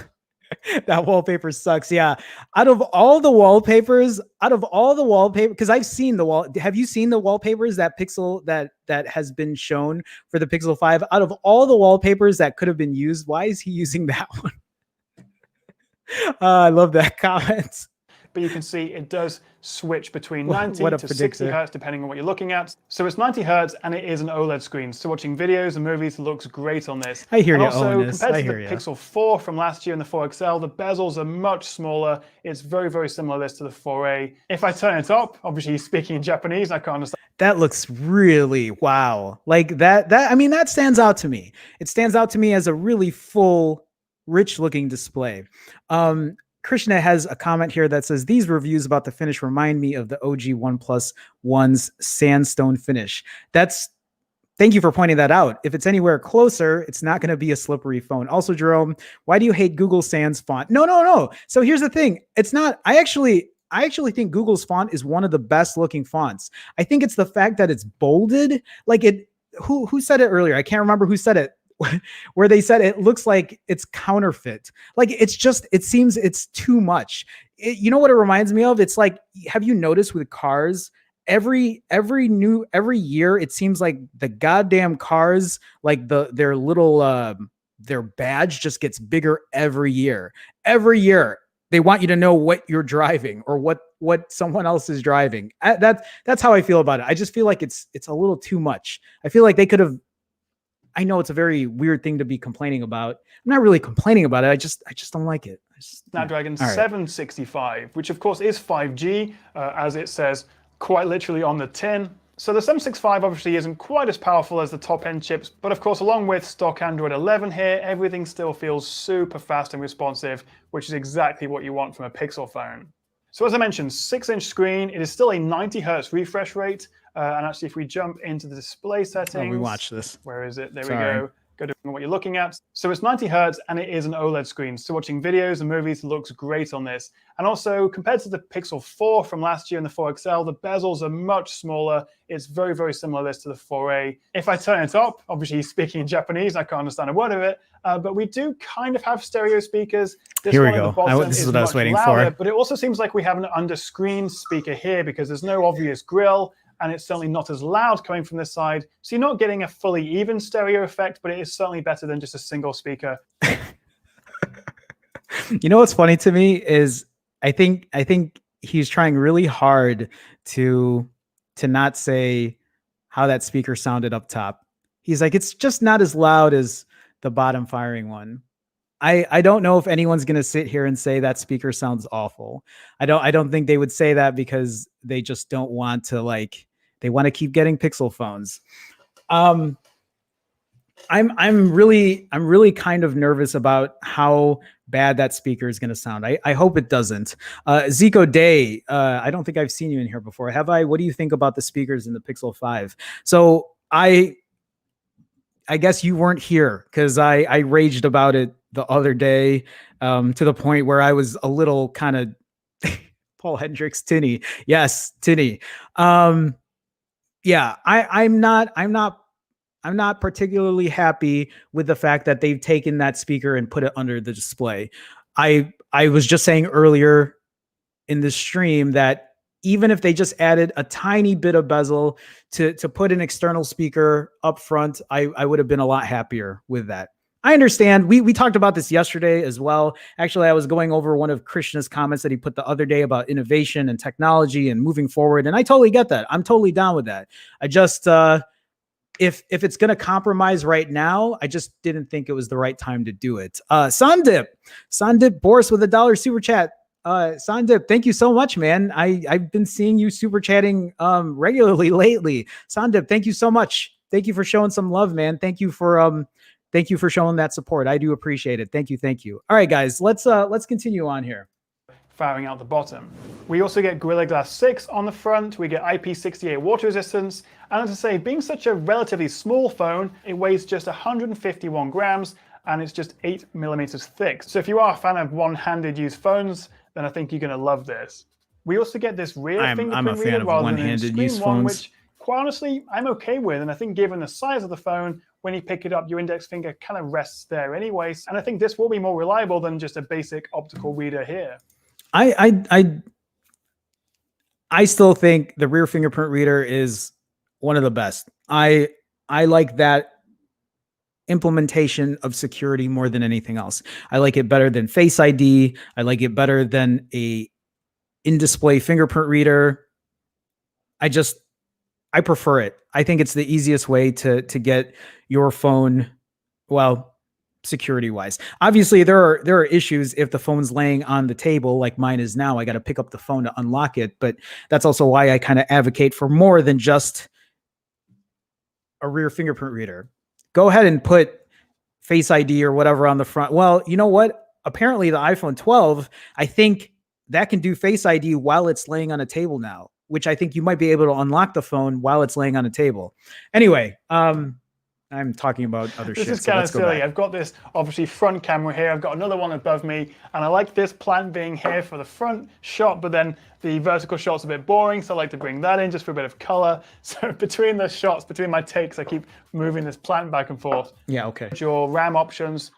That wallpaper sucks. Yeah. Out of all the wallpapers, because I've seen the wall. Have you seen the wallpapers that Pixel that has been shown for the Pixel 5? Out of all the wallpapers that could have been used, why is he using that one? I love that comment. But you can see it does switch between 90 to 60 Hz depending on what you're looking at. So it's 90 Hz and it is an OLED screen. So watching videos and movies looks great on this. I hear you. Also, compared to the Pixel 4 from last year and the 4 XL, the bezels are much smaller. It's very, very similar to the 4A. If I turn it up, obviously speaking in Japanese, I can't understand. That looks really wow. Like that I mean, that stands out to me. It stands out to me as a really full, rich looking display. Krishna has a comment here that says, these reviews about the finish remind me of the OG OnePlus One's sandstone finish. Thank you for pointing that out. If it's anywhere closer, it's not going to be a slippery phone. Also, Jerome, why do you hate Google Sans font? No. So here's the thing. It's not, I actually think Google's font is one of the best looking fonts. I think it's the fact that it's bolded. Like who said it earlier? I can't remember who said it. Where they said it looks like it's counterfeit. Like it seems it's too much. You know what it reminds me of? It's like, have you noticed with cars, every year, it seems like the goddamn cars, like their little, their badge just gets bigger every year. Every year they want you to know what you're driving or what someone else is driving. That's how I feel about it. I just feel like it's a little too much. I feel like they could have, I know it's a very weird thing to be complaining about. I'm not really complaining about it. I just don't like it. Snapdragon 765, which of course is 5G, as it says quite literally on the tin. So the 765 obviously isn't quite as powerful as the top-end chips, but of course, along with stock Android 11 here, everything still feels super fast and responsive, which is exactly what you want from a Pixel phone. So as I mentioned, 6-inch screen, it is still a 90 Hz refresh rate. And actually, if we jump into the display settings, we watch this. Where is it? There we go. Go to what you're looking at. So it's 90 Hz and it is an OLED screen. So watching videos and movies looks great on this. And also compared to the Pixel 4 from last year and the 4 XL, the bezels are much smaller. It's very, very similar to the 4A. If I turn it up, obviously speaking in Japanese, I can't understand a word of it. But we do kind of have stereo speakers. Here we go. This is what I was waiting for. But it also seems like we have an under-screen speaker here because there's no obvious grill. And it's certainly not as loud coming from this side. So you're not getting a fully even stereo effect, but it is certainly better than just a single speaker. You know what's funny to me is I think he's trying really hard to not say how that speaker sounded up top. He's like, it's just not as loud as the bottom firing one. I don't know if anyone's going to sit here and say that speaker sounds awful. I don't think they would say that because they just don't want to, like, they want to keep getting Pixel phones. I'm really kind of nervous about how bad that speaker is going to sound. I hope it doesn't. Zico Day, I don't think I've seen you in here before. Have I? What do you think about the speakers in the Pixel 5? So I guess you weren't here because I raged about it the other day, to the point where I was a little kind of Paul Hendricks tinny. Yes, tinny. Yeah, I'm not particularly happy with the fact that they've taken that speaker and put it under the display. I was just saying earlier in the stream that even if they just added a tiny bit of bezel to put an external speaker up front, I would have been a lot happier with that. I understand. We talked about this yesterday as well. Actually, I was going over one of Krishna's comments that he put the other day about innovation and technology and moving forward. And I totally get that. I'm totally down with that. I just, if it's going to compromise right now, I just didn't think it was the right time to do it. Sandip Boris with $1 super chat. Sandip, thank you so much, man. I've been seeing you super chatting regularly lately. Sandip, thank you so much. Thank you for showing some love, man. Thank you for showing that support. I do appreciate it. Thank you. Thank you. All right, guys, let's continue on here. Firing out the bottom. We also get Gorilla Glass 6 on the front. We get IP68 water resistance. And as I say, being such a relatively small phone, it weighs just 151 grams and it's just 8 millimeters thick. So if you are a fan of one-handed use phones, then I think you're going to love this. We also get this rear fingerprint I'm a fan reader of rather than one-handed an use extreme one, phones. which quite honestly, I'm okay with. And I think given the size of the phone, when you pick it up, your index finger kind of rests there anyways. And I think this will be more reliable than just a basic optical reader here. I still think the rear fingerprint reader is one of the best. I like that implementation of security more than anything else. I like it better than Face ID. I like it better than a in-display fingerprint reader. I prefer it. I think it's the easiest way to get your phone, well, security wise. Obviously, there are issues if the phone's laying on the table like mine is now. I got to pick up the phone to unlock it, but that's also why I kind of advocate for more than just a rear fingerprint reader. Go ahead and put Face ID or whatever on the front. Well, you know what? Apparently the iPhone 12, I think that can do Face ID while it's laying on a table now, which I think you might be able to unlock the phone while it's laying on a table. Anyway, I'm talking about other shit. This is kind of silly. I've got this obviously front camera here. I've got another one above me, and I like this plant being here for the front shot, but then the vertical shot's a bit boring, so I like to bring that in just for a bit of color. So between the shots, between my takes, I keep moving this plant back and forth. Yeah, okay. Your RAM options.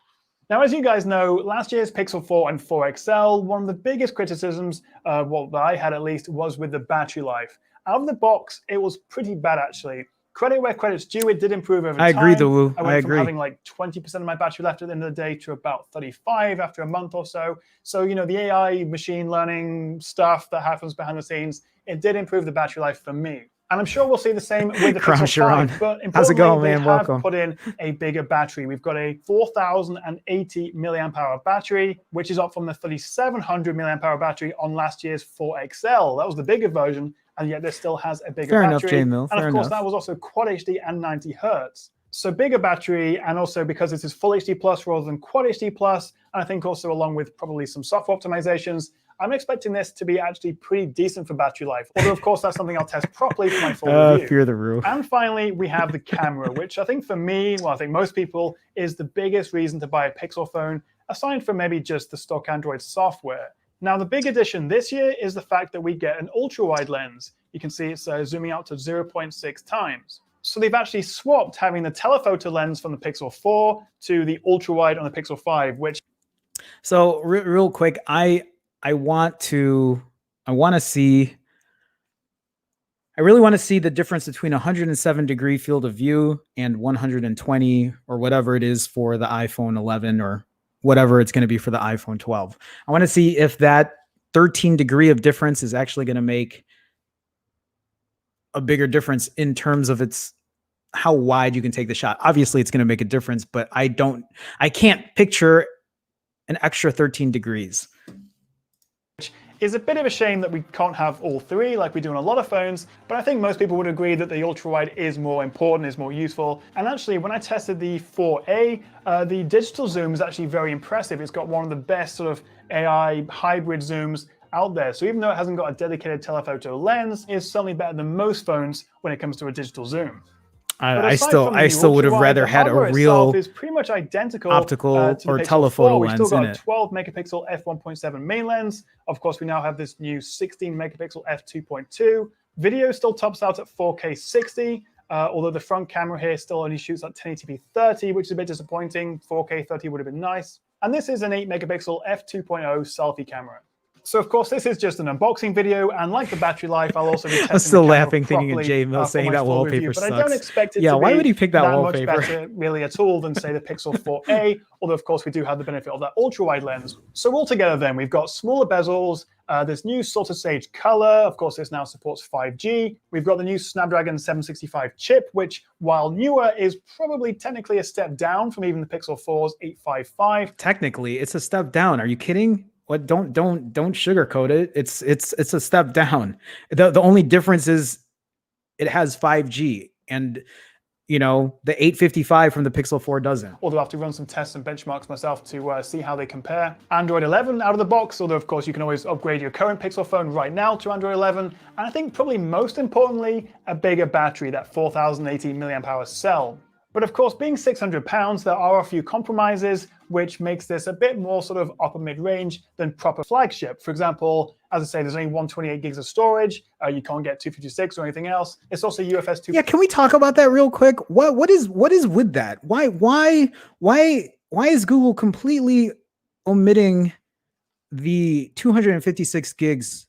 Now, as you guys know, last year's Pixel 4 and 4 XL, one of the biggest criticisms, well, that I had at least, was with the battery life. Out of the box, it was pretty bad, actually. Credit where credit's due, it did improve over time. I agree, Dawu. I went from having like 20% of my battery left at the end of the day to about 35 after a month or so. So, you know, the AI machine learning stuff that happens behind the scenes, it did improve the battery life for me. And I'm sure we'll see the same with the Pixel 5. But how's it going, man? They have put in a bigger battery. We've got a 4,080 milliamp hour battery, which is up from the 3,700 milliamp hour battery on last year's 4 XL. That was the bigger version, and yet this still has a bigger battery. And of course, that was also Quad HD and 90 Hertz. So bigger battery, and also because this is Full HD Plus rather than Quad HD Plus, and I think also along with probably some software optimizations, I'm expecting this to be actually pretty decent for battery life. Although, of course, that's something I'll test properly for my full review. Fear the roof. And finally, we have the camera, which I think for me, well, I think most people, is the biggest reason to buy a Pixel phone, aside from maybe just the stock Android software. Now, the big addition this year is the fact that we get an ultra-wide lens. You can see it's zooming out to 0.6 times. So they've actually swapped having the telephoto lens from the Pixel 4 to the ultra-wide on the Pixel 5, which... So real quick, I really want to see the difference between 107-degree field of view and 120 or whatever it is for the iPhone 11 or whatever it's going to be for the iPhone 12. I want to see if that 13-degree of difference is actually going to make a bigger difference in terms of how wide you can take the shot. Obviously, it's going to make a difference, but I can't picture an extra 13 degrees. Is a bit of a shame that we can't have all three like we do on a lot of phones, but I think most people would agree that the ultra-wide is more important, is more useful. And actually, when I tested the 4A, the digital zoom is actually very impressive. It's got one of the best sort of AI hybrid zooms out there. So even though it hasn't got a dedicated telephoto lens, it's certainly better than most phones when it comes to a digital zoom. I still would have rather had a real is pretty much identical optical or telephoto lens in it. We've still got a 12 megapixel f1.7 main lens. Of course, we now have this new 16 megapixel f2.2. Video still tops out at 4K 60, although the front camera here still only shoots at 1080p 30, which is a bit disappointing. 4K 30 would have been nice. And this is an 8 megapixel f2.0 selfie camera. So of course, this is just an unboxing video, and like the battery life, I'll also be testing I'm still the camera laughing thinking of properly, Jay Mill for saying my that full wallpaper review, but I sucks. don't expect it Yeah, to why be would he pick that much wallpaper? better really at all than say the Pixel 4a, although of course we do have the benefit of that ultra-wide lens. So altogether then, we've got smaller bezels, this new Salted Sage color, of course this now supports 5G. We've got the new Snapdragon 765 chip, which while newer is probably technically a step down from even the Pixel 4's 855. Technically, it's a step down. Are you kidding? What? Don't sugarcoat it. It's a step down. The only difference is it has 5G, and you know the 855 from the Pixel 4 doesn't. Although I have to run some tests and benchmarks myself to see how they compare. Android 11 out of the box, although of course you can always upgrade your current Pixel phone right now to Android 11. And I think probably most importantly, a bigger battery, that 4080 mAh cell. But of course, being £600, there are a few compromises, which makes this a bit more sort of upper mid-range than proper flagship. For example, as I say, there's only 128 gigs of storage. You can't get 256 or anything else. It's also UFS 2. Yeah, can we talk about that real quick? What is with that? Why is Google completely omitting the 256 gigs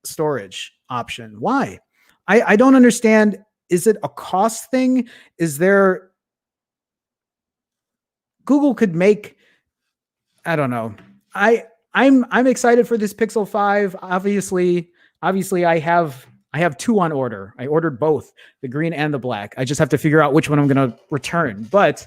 storage option? Why? I don't understand. Is it a cost thing? Is there Google could make, I don't know. I'm excited for this Pixel 5. Obviously I have two on order. I ordered both, the green and the black. I just have to figure out which one I'm going to return. But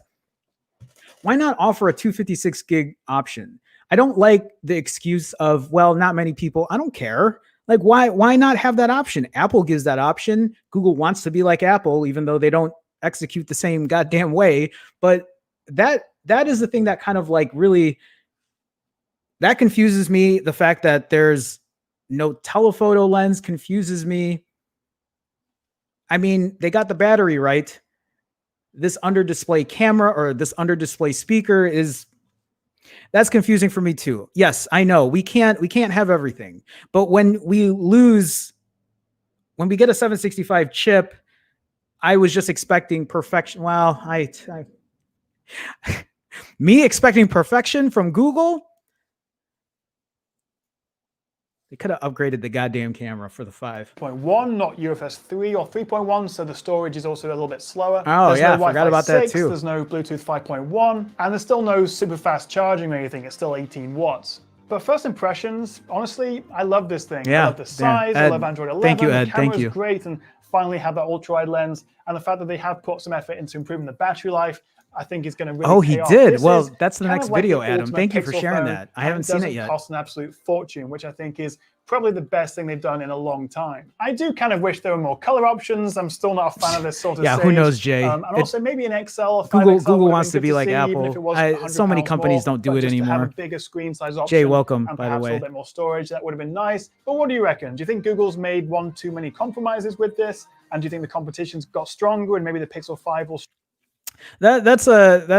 why not offer a 256 gig option? I don't like the excuse of, well, not many people. I don't care. Like, why not have that option? Apple gives that option. Google wants to be like Apple, even though they don't execute the same goddamn way. But that is the thing that kind of like really, that confuses me. The fact that there's no telephoto lens confuses me. I mean, they got the battery right. This under display camera or this under display speaker that's confusing for me too. Yes, I know we can't have everything, but when we get a 765 chip, I was just expecting perfection. Well, me expecting perfection from Google. They could have upgraded the goddamn camera for the 5.1, not UFS 3 or 3.1, so the storage is also a little bit slower. Oh, there's yeah, no I forgot about 6, that too. There's no Bluetooth 5.1, and there's still no super fast charging or anything. It's still 18 watts. But first impressions, honestly, I love this thing. Yeah, I love the size, Ed, I love Android 11. thank you, Ed, the thank camera's you. great, and finally have that ultra-wide lens. And the fact that they have put some effort into improving the battery life, I think is going to really he pay off. did. This well, is that's the kind next of like video, the Adam. ultimate Thank you for Pixel sharing phone, that. I haven't seen it yet. Doesn't cost an absolute fortune, which I think is probably the best thing they've done in a long time. I do kind of wish there were more color options. I'm still not a fan of this sort of Yeah, who knows, Jay? and also maybe an XL or 5XL Google would have wants been to be good like see, even Apple. if it was So many £100 companies more, don't do but it just to have a anymore. bigger screen size option. Jay, welcome, and by the perhaps a way. little bit more storage, that would have been nice. But what do you reckon? Do you think Google's made one too many compromises with this? And do you think the competition's got stronger and maybe the Pixel 5 will? That's an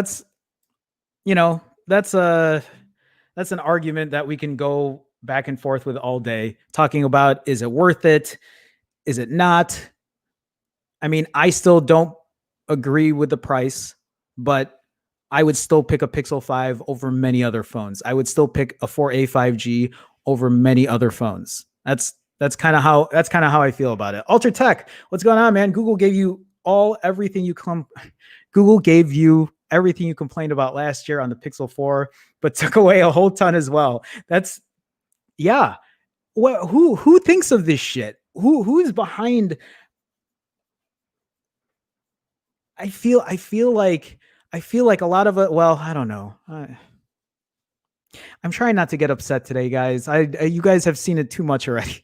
argument that we can go back and forth with all day, talking about, is it worth it? Is it not? I mean, I still don't agree with the price, but I would still pick a Pixel 5 over many other phones. I would still pick a 4a 5G over many other phones. That's kind of how I feel about it. Ultra Tech, what's going on, man? Google gave you everything you complained about last year on the Pixel 4, but took away a whole ton as well. Yeah. Who thinks of this shit? Who is behind? I feel like a lot of it. Well, I don't know. I'm trying not to get upset today, guys. You guys have seen it too much already.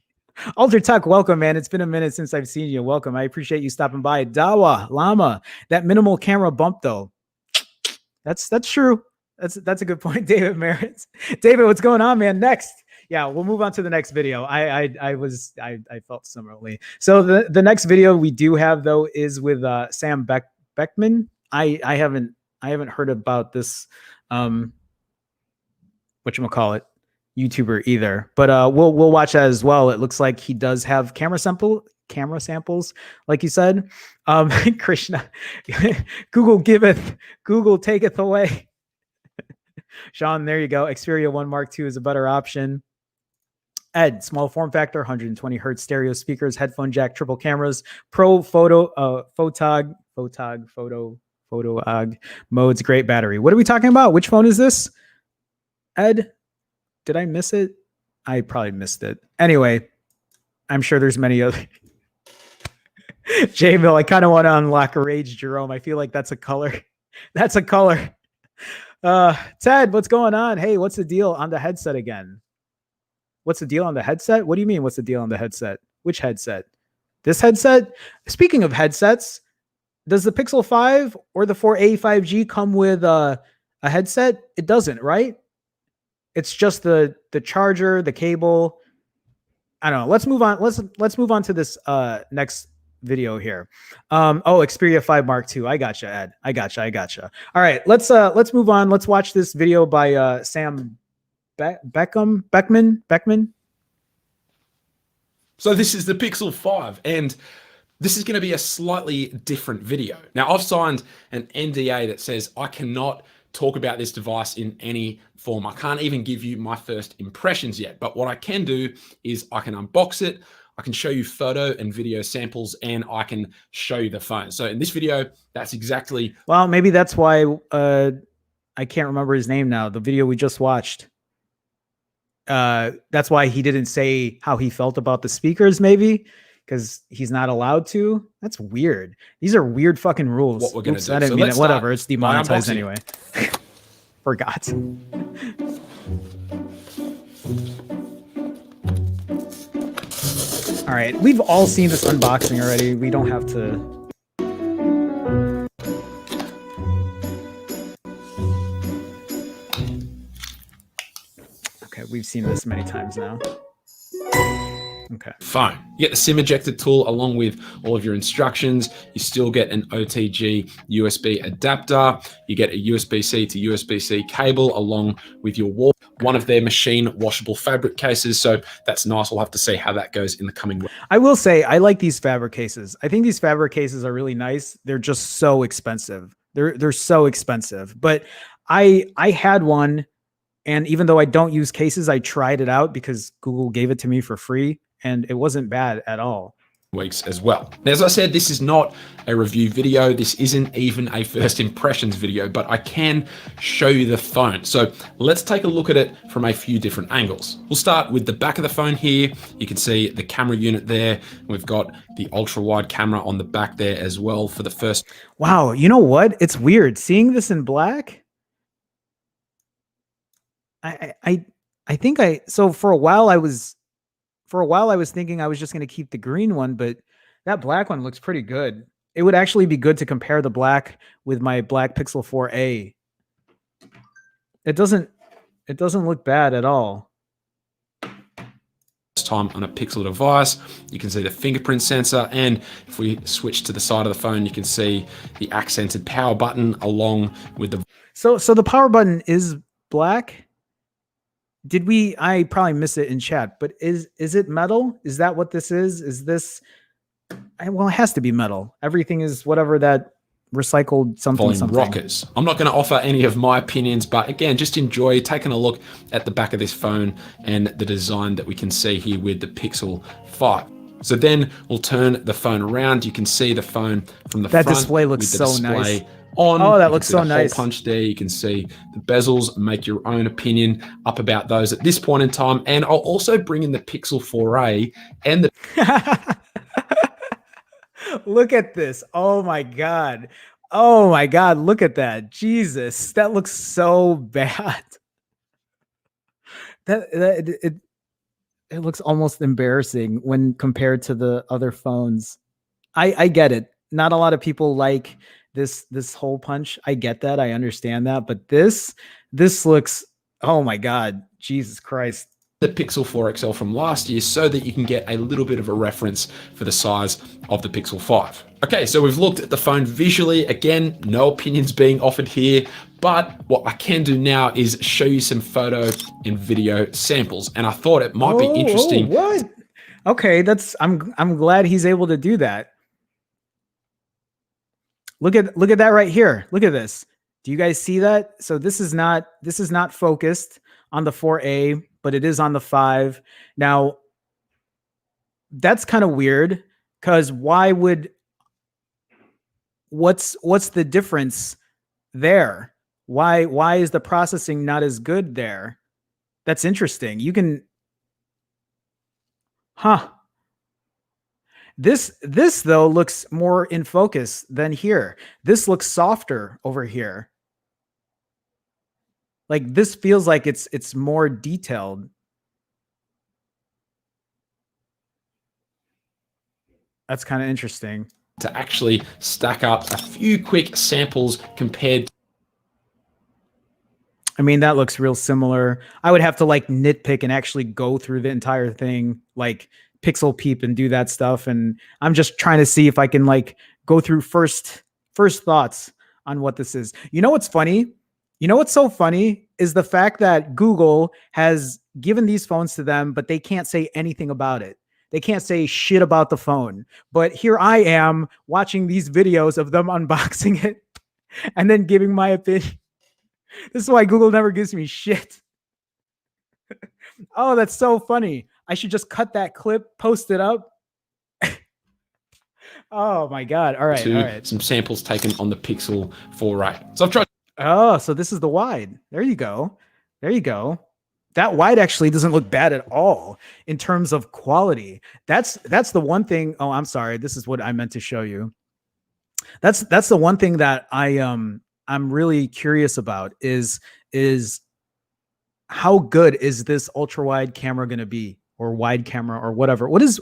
Ultra Tuck, welcome, man. It's been a minute since I've seen you. Welcome. I appreciate you stopping by. Dawa Llama, that minimal camera bump though. That's true. That's a good point, David Merritt. David, what's going on, man? Next. Yeah, we'll move on to the next video. I felt similarly. So the next video we do have though is with Sam Beckman. I haven't heard about this whatchamacallit YouTuber either, but we'll watch that as well. It looks like he does have camera samples, like you said. Krishna, Google giveth, Google taketh away. Sean, there you go. Xperia 1 Mark II is a better option. Ed, small form factor, 120 hertz stereo speakers, headphone jack, triple cameras, pro photo, photog modes, great battery. What are we talking about? Which phone is this? Ed, did I miss it? I probably missed it. Anyway, I'm sure there's many other. J-Mill, I kind of want to unlock a rage, Jerome. I feel like that's a color. That's a color. Ted, what's going on? Hey, what's the deal on the headset again? What's the deal on the headset? What do you mean, what's the deal on the headset? Which headset? This headset? Speaking of headsets, does the Pixel 5 or the 4a 5G come with a headset? It doesn't, right? It's just the charger, the cable. I don't know. Let's move on. Let's move on to this next video here. Xperia 5 Mark II. I gotcha, Ed. I gotcha. All right, let's move on. Let's watch this video by Sam Beckman. So this is the Pixel 5, and this is going to be a slightly different video. Now, I've signed an NDA that says I cannot talk about this device in any form. I can't even give you my first impressions yet, but what I can do is I can unbox it, I can show you photo and video samples, and I can show you the phone. So in this video, that's exactly... Well, maybe that's why I can't remember his name now. The video we just watched. That's why he didn't say how he felt about the speakers, maybe because he's not allowed to. That's weird. These are weird fucking rules. What we're gonna do. I didn't mean it. Whatever. It's demonetized unboxing. Anyway. Forgot. All right, we've all seen this unboxing already. We don't have to. Okay, we've seen this many times now. Okay. Phone. You get the SIM ejector tool along with all of your instructions. You still get an OTG USB adapter. You get a USB-C to USB-C cable along with your wall. One of their machine washable fabric cases. So that's nice. We'll have to see how that goes in the coming week. I will say I like these fabric cases. I think these fabric cases are really nice. They're just so expensive. They're so expensive. But I had one, and even though I don't use cases, I tried it out because Google gave it to me for free, and it wasn't bad at all. Weeks as well. Now, as I said, this is not a review video. This isn't even a first impressions video, but I can show you the phone. So let's take a look at it from a few different angles. We'll start with the back of the phone here. You can see the camera unit there. We've got the ultra wide camera on the back there as well for the first. Wow. You know what? It's weird seeing this in black. I think so for a while I was thinking I was just going to keep the green one, but that black one looks pretty good. It would actually be good to compare the black with my black Pixel 4a. It doesn't look bad at all. Time on a Pixel device, you can see the fingerprint sensor, and if we switch to the side of the phone, you can see the accented power button along with the. So the power button is black. I probably missed it in chat, but is it metal? Is that what this is? Is this, well, it has to be metal. Everything is whatever that recycled something. Rockers. I'm not going to offer any of my opinions, but again, just enjoy taking a look at the back of this phone and the design that we can see here with the Pixel 5. So then we'll turn the phone around. You can see the phone from the front. That display looks so nice. On. Oh, that looks so nice. Hole punch there. You can see the bezels. Make your own opinion up about those at this point in time. And I'll also bring in the Pixel 4a and the. Look at this. Oh my God. Oh my God. Look at that. Jesus. That looks so bad. It looks almost embarrassing when compared to the other phones. I get it. Not a lot of people like this hole punch. I get that. I understand that. But this looks, oh my God, Jesus Christ. The Pixel 4 XL from last year so that you can get a little bit of a reference for the size of the Pixel 5. Okay, so we've looked at the phone visually. Again, no opinions being offered here, but what I can do now is show you some photo and video samples. And I thought it might be interesting. What? Okay, I'm glad he's able to do that. Look at that right here. Look at this. Do you guys see that? So this is not focused on the 4A, but it is on the 5. Now, that's kind of weird because what's the difference there? Why is the processing not as good there? That's interesting. You can, This though looks more in focus than here. This looks softer over here. Like this feels like it's more detailed. That's kind of interesting. To actually stack up a few quick samples compared. I mean, that looks real similar. I would have to like nitpick and actually go through the entire thing, like pixel peep and do that stuff. And I'm just trying to see if I can like go through first thoughts on what this is. You know what's funny? You know what's so funny is the fact that Google has given these phones to them, but they can't say anything about it. They can't say shit about the phone. But here I am watching these videos of them unboxing it and then giving my opinion. This is why Google never gives me shit. Oh, that's so funny. I should just cut that clip, post it up. Oh my God. All right. All right. Some samples taken on the Pixel 4a. So I've tried. Oh, so this is the wide. There you go. There you go. That wide actually doesn't look bad at all in terms of quality. That's the one thing. Oh, I'm sorry. This is what I meant to show you. That's the one thing that I'm really curious about is how good is this ultra wide camera going to be, or wide camera, or whatever. What is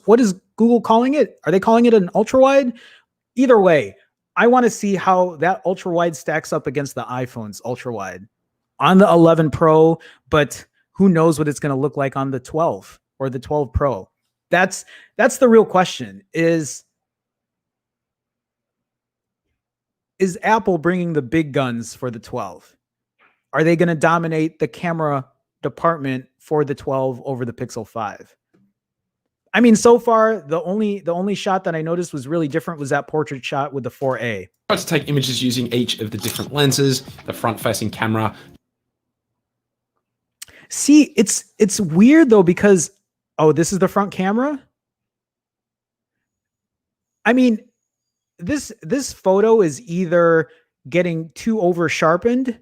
Google calling it? Are they calling it an ultra wide? Either way, I want to see how that ultra wide stacks up against the iPhone's ultra wide on the 11 Pro, but who knows what it's going to look like on the 12 or the 12 Pro. That's the real question. Is Apple bringing the big guns for the 12? Are they going to dominate the camera department for the 12 over the Pixel 5? I mean, so far, the only shot that I noticed was really different was that portrait shot with the 4A. I tried to take images using each of the different lenses, the front-facing camera. See, it's weird though, because, oh, this is the front camera. I mean, this photo is either getting too over sharpened.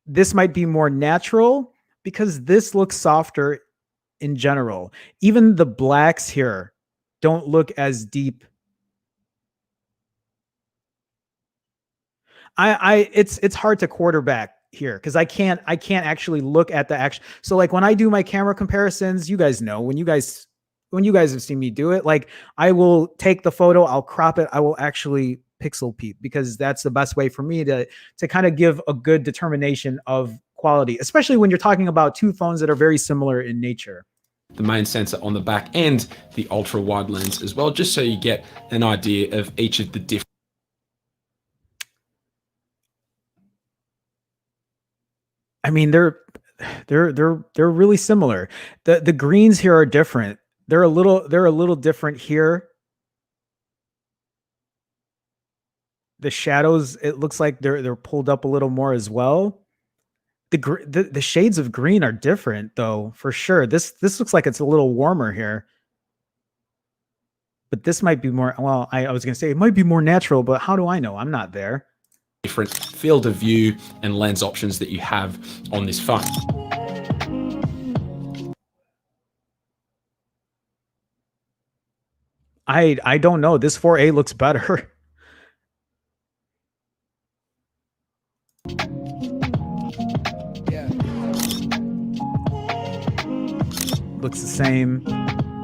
This might be more natural because this looks softer in general. Even the blacks here don't look as deep. It's hard to quarterback here because I can't actually look at the action. So like when I do my camera comparisons, you guys know, when you guys have seen me do it, like I will take the photo, I'll crop it, I will actually pixel peep, because that's the best way for me to kind of give a good determination of quality, especially when you're talking about two phones that are very similar in nature. The main sensor on the back and the ultra wide lens as well, just so you get an idea of each of the different. I mean, they're really similar. The greens here are different. They're a little different here. The shadows, it looks like they're pulled up a little more as well. The shades of green are different though, for sure. This looks like it's a little warmer here. But this might be more, well, I was gonna say it might be more natural, but how do I know? I'm not there. Different field of view and lens options that you have on this phone. I don't know. This 4A looks better. Looks the same.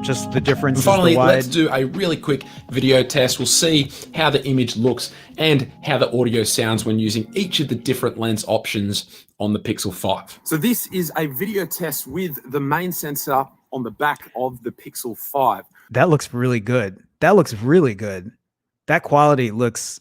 Just the difference And finally, is the wide. let's do a really quick video test. We'll see how the image looks and how the audio sounds when using each of the different lens options on the Pixel 5. So this is a video test with the main sensor on the back of the Pixel 5. That looks really good. That looks really good. That quality looks,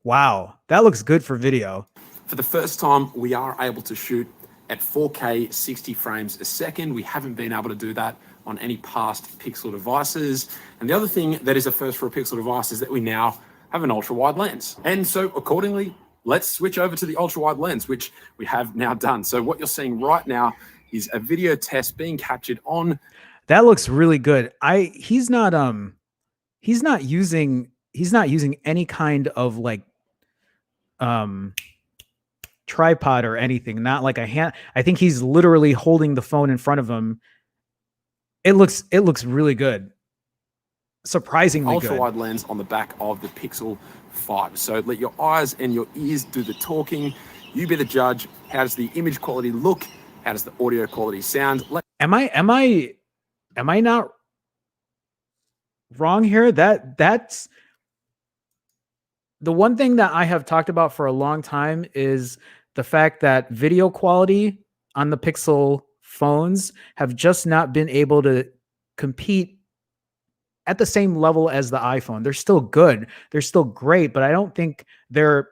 wow. That looks good for video. For the first time, we are able to shoot at 4K 60 frames a second. We haven't been able to do that on any past Pixel devices. And the other thing that is a first for a Pixel device is that we now have an ultra wide lens. And so accordingly, let's switch over to the ultra wide lens, which we have now done. So what you're seeing right now is a video test being captured on. That looks really good. He's not using any kind of like tripod or anything, not like a hand. I think he's literally holding the phone in front of him. It looks really good. Surprisingly ultra good. wide lens on the back of the Pixel 5. So let your eyes and your ears do the talking. You be the judge. How does the image quality look? How does the audio quality sound? Am I not wrong here? That's the one thing that I have talked about for a long time is the fact that video quality on the Pixel phones have just not been able to compete at the same level as the iPhone. They're still good. They're still great, but I don't think they're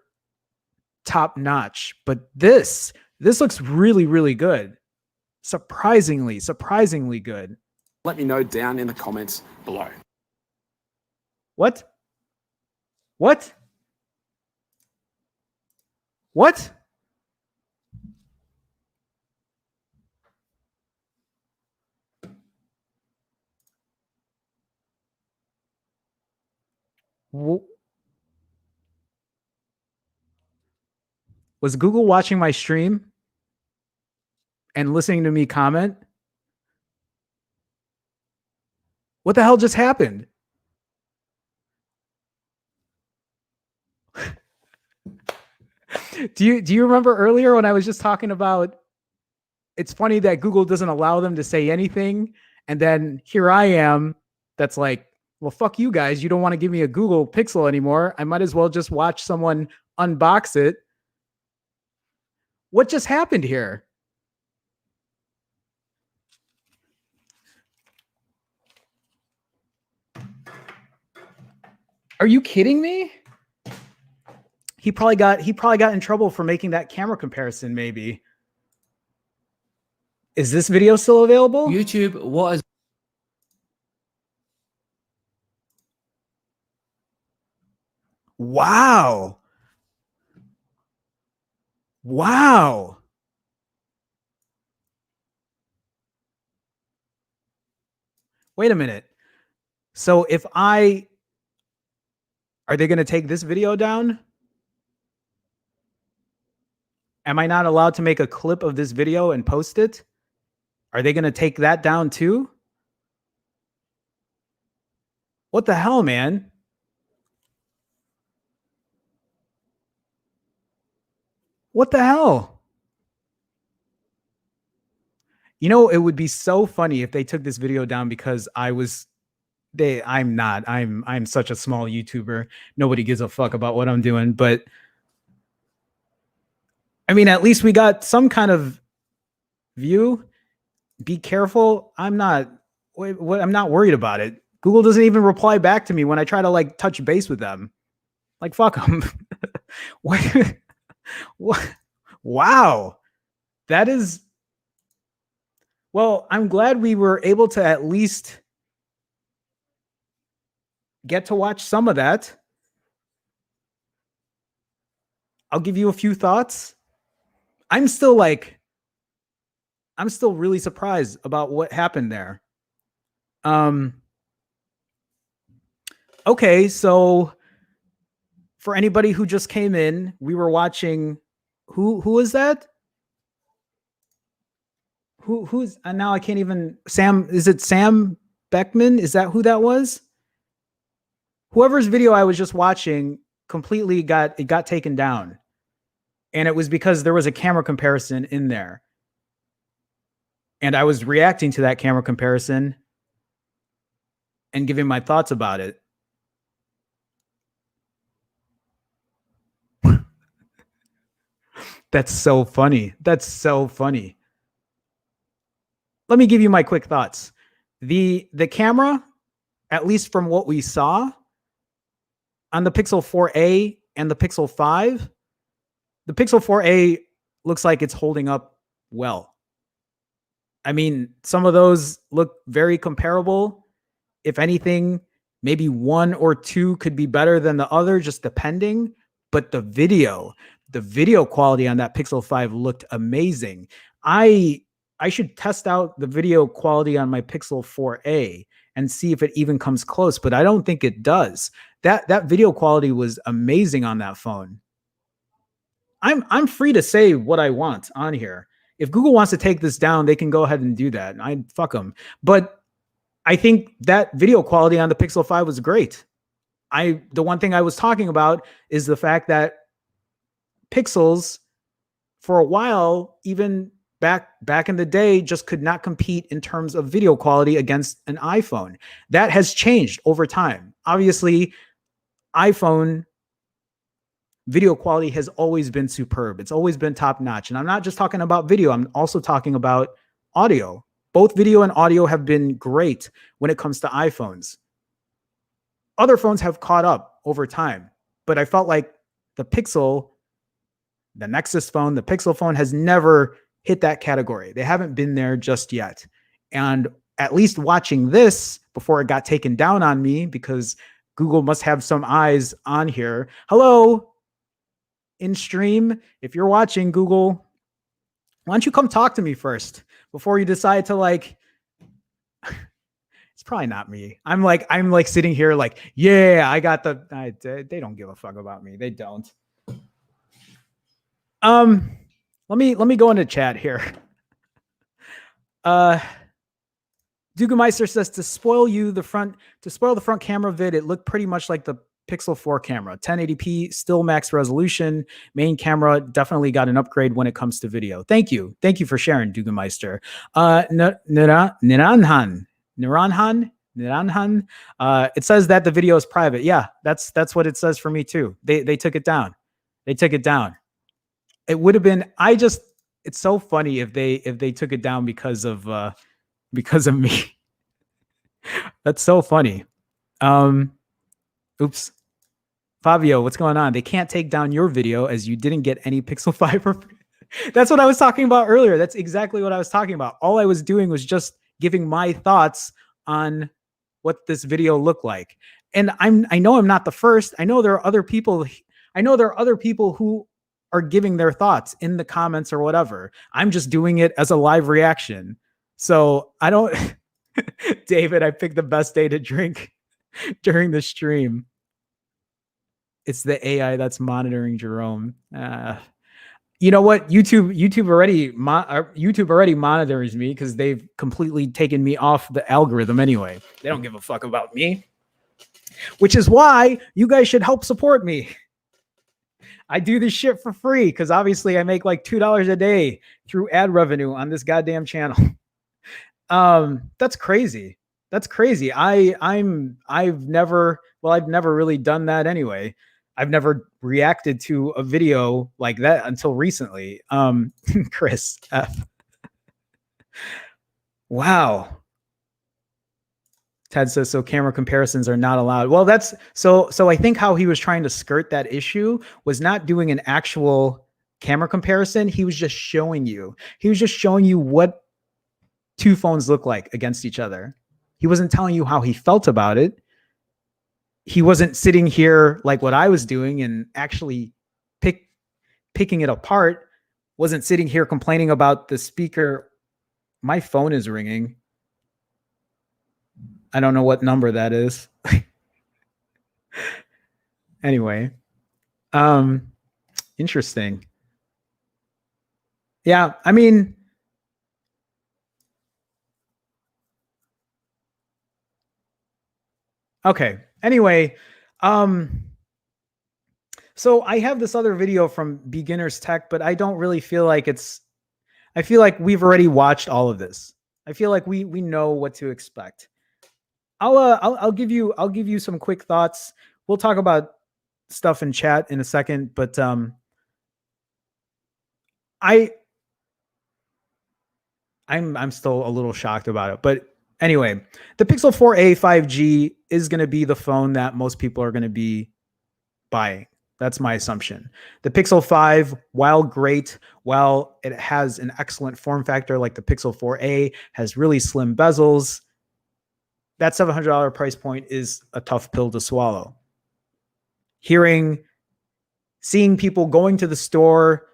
top notch. But this looks really, really good. Surprisingly good. Let me know down in the comments below. What? Was Google watching my stream and listening to me comment? What the hell just happened? Do you remember earlier when I was just talking about it's funny that Google doesn't allow them to say anything, and then here I am that's like, well, fuck you guys, you don't want to give me a Google Pixel anymore. I might as well just watch someone unbox it. What just happened here? Are you kidding me? He probably got in trouble for making that camera comparison, maybe. Is this video still available? YouTube, what is... Wow. Wow. Wait a minute. So are they going to take this video down? Am I not allowed to make a clip of this video and post it? Are they going to take that down too? What the hell, man? What the hell? You know, it would be so funny if they took this video down because I'm such a small YouTuber. Nobody gives a fuck about what I'm doing, but I mean, at least we got some kind of view. Be careful. I'm not worried about it. Google doesn't even reply back to me when I try to like touch base with them. Like, fuck them. What? Wow. That is, well, I'm glad we were able to at least get to watch some of that. I'll give you a few thoughts. I'm still really surprised about what happened there. Okay, so for anybody who just came in, we were watching who is that? Who's and now I can't even Sam, is it Sam Beckman? Is that who that was? Whoever's video I was just watching completely got taken down. And it was because there was a camera comparison in there. And I was reacting to that camera comparison and giving my thoughts about it. That's so funny. That's so funny. Let me give you my quick thoughts. The camera, at least from what we saw on the Pixel 4a and the Pixel 5, the Pixel 4a looks like it's holding up well. I mean, some of those look very comparable. If anything, maybe one or two could be better than the other, just depending. But the video quality on that Pixel 5 looked amazing. I I should test out the video quality on my Pixel 4a and see if it even comes close, but I don't think it does. That video quality was amazing on that phone. I'm free to say what I want on here. If Google wants to take this down, they can go ahead and do that. I fuck them. But I think that video quality on the Pixel 5 was great. The one thing I was talking about is the fact that Pixels, for a while, even back in the day, just could not compete in terms of video quality against an iPhone. That has changed over time. Obviously, iPhone video quality has always been superb. It's always been top notch. And I'm not just talking about video, I'm also talking about audio. Both video and audio have been great when it comes to iPhones. Other phones have caught up over time, but I felt like the Pixel, the Nexus phone, the Pixel phone has never hit that category. They haven't been there just yet. And at least watching this before it got taken down on me, because Google must have some eyes on here. Hello, in stream. If you're watching, Google, why don't you come talk to me first before you decide to like, it's probably not me. I'm like sitting here like, yeah, I got they don't give a fuck about me. They don't. Let me go into chat here. Dugameister says to spoil the front camera vid, it looked pretty much like the Pixel 4 camera. 1080p, still max resolution. Main camera definitely got an upgrade when it comes to video. Thank you for sharing, Dugameister. Niranhan. It says that the video is private. Yeah, that's what it says for me too. They took it down. It would have been. It's so funny if they took it down because of me. That's so funny. Oops. Fabio, what's going on? They can't take down your video as you didn't get any Pixel 5. That's what I was talking about earlier. That's exactly what I was talking about. All I was doing was just giving my thoughts on what this video looked like. And I know I'm not the first. I know there are other people who are giving their thoughts in the comments or whatever. I'm just doing it as a live reaction. So I don't David, I picked the best day to drink during the stream. It's the AI that's monitoring Jerome. You know what? YouTube already monitors me because they've completely taken me off the algorithm anyway. They don't give a fuck about me, which is why you guys should help support me. I do this shit for free because obviously I make like $2 a day through ad revenue on this goddamn channel. That's crazy. I've never really done that anyway. I've never reacted to a video like that until recently. Chris F. Wow. Ted says, so camera comparisons are not allowed. Well, that's so I think how he was trying to skirt that issue was not doing an actual camera comparison. He was just showing you what two phones look like against each other. He wasn't telling you how he felt about it. He wasn't sitting here like what I was doing and actually picking it apart. Wasn't sitting here complaining about the speaker. My phone is ringing. I don't know what number that is. Anyway, interesting. Yeah, I mean, okay. Anyway, so I have this other video from Beginners Tech, but I don't really feel like I feel like we've already watched all of this. I feel like we know what to expect. I'll give you some quick thoughts. We'll talk about stuff in chat in a second, but I'm still a little shocked about it. But anyway, the Pixel 4a 5G is going to be the phone that most people are going to be buying. That's my assumption. The Pixel 5, while great, while it has an excellent form factor like the Pixel 4a, has really slim bezels, that $700 price point is a tough pill to swallow. Seeing people going to the store,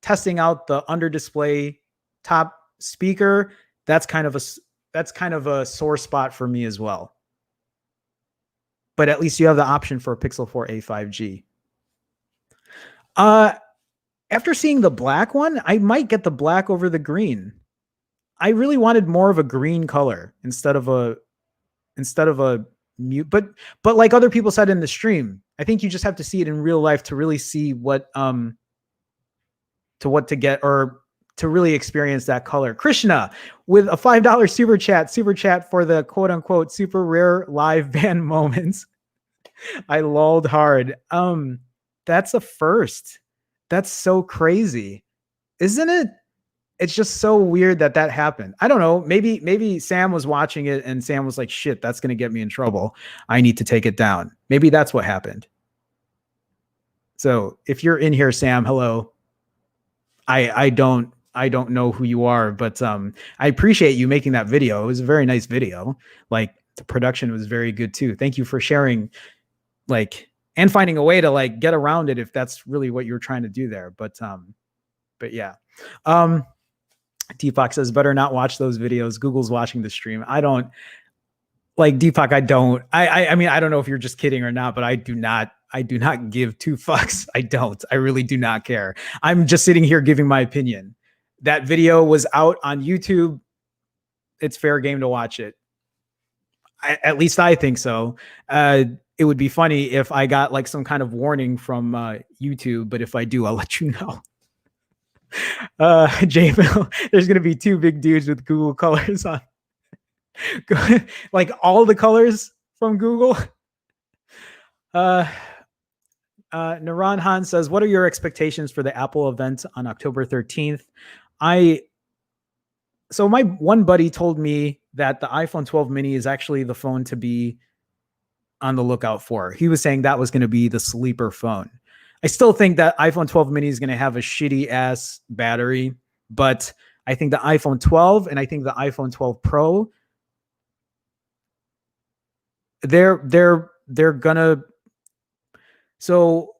testing out the under display top speaker, that's kind of a sore spot for me as well. But at least you have the option for a Pixel 4a 5G. After seeing the black one, I might get the black over the green. I really wanted more of a green color instead of a mute, but like other people said in the stream, I think you just have to see it in real life to really see what to get, or to really experience that color. Krishna with a $5 super chat for the quote unquote super rare live band moments. I lulled hard. That's a first. That's so crazy, isn't it? It's just so weird that happened. I don't know. Maybe Sam was watching it and Sam was like, shit, that's going to get me in trouble. I need to take it down. Maybe that's what happened. So if you're in here, Sam, hello. I don't know who you are, but I appreciate you making that video. It was a very nice video. Like, the production was very good too. Thank you for sharing, like, and finding a way to like get around it if that's really what you're trying to do there. But yeah. Deepak says, better not watch those videos. Google's watching the stream. I don't like Deepak. I mean, I don't know if you're just kidding or not, but I do not give two fucks. I don't. I really do not care. I'm just sitting here giving my opinion. That video was out on YouTube. It's fair game to watch it. At least I think so. It would be funny if I got like some kind of warning from YouTube, but if I do, I'll let you know. J-Bill, there's going to be two big dudes with Google colors on. Like all the colors from Google. Naran Han says, what are your expectations for the Apple event on October 13th? So my one buddy told me that the iPhone 12 mini is actually the phone to be on the lookout for. He was saying that was going to be the sleeper phone. I still think that iPhone 12 mini is going to have a shitty ass battery, but I think the iPhone 12 and I think the iPhone 12 Pro, they're gonna. So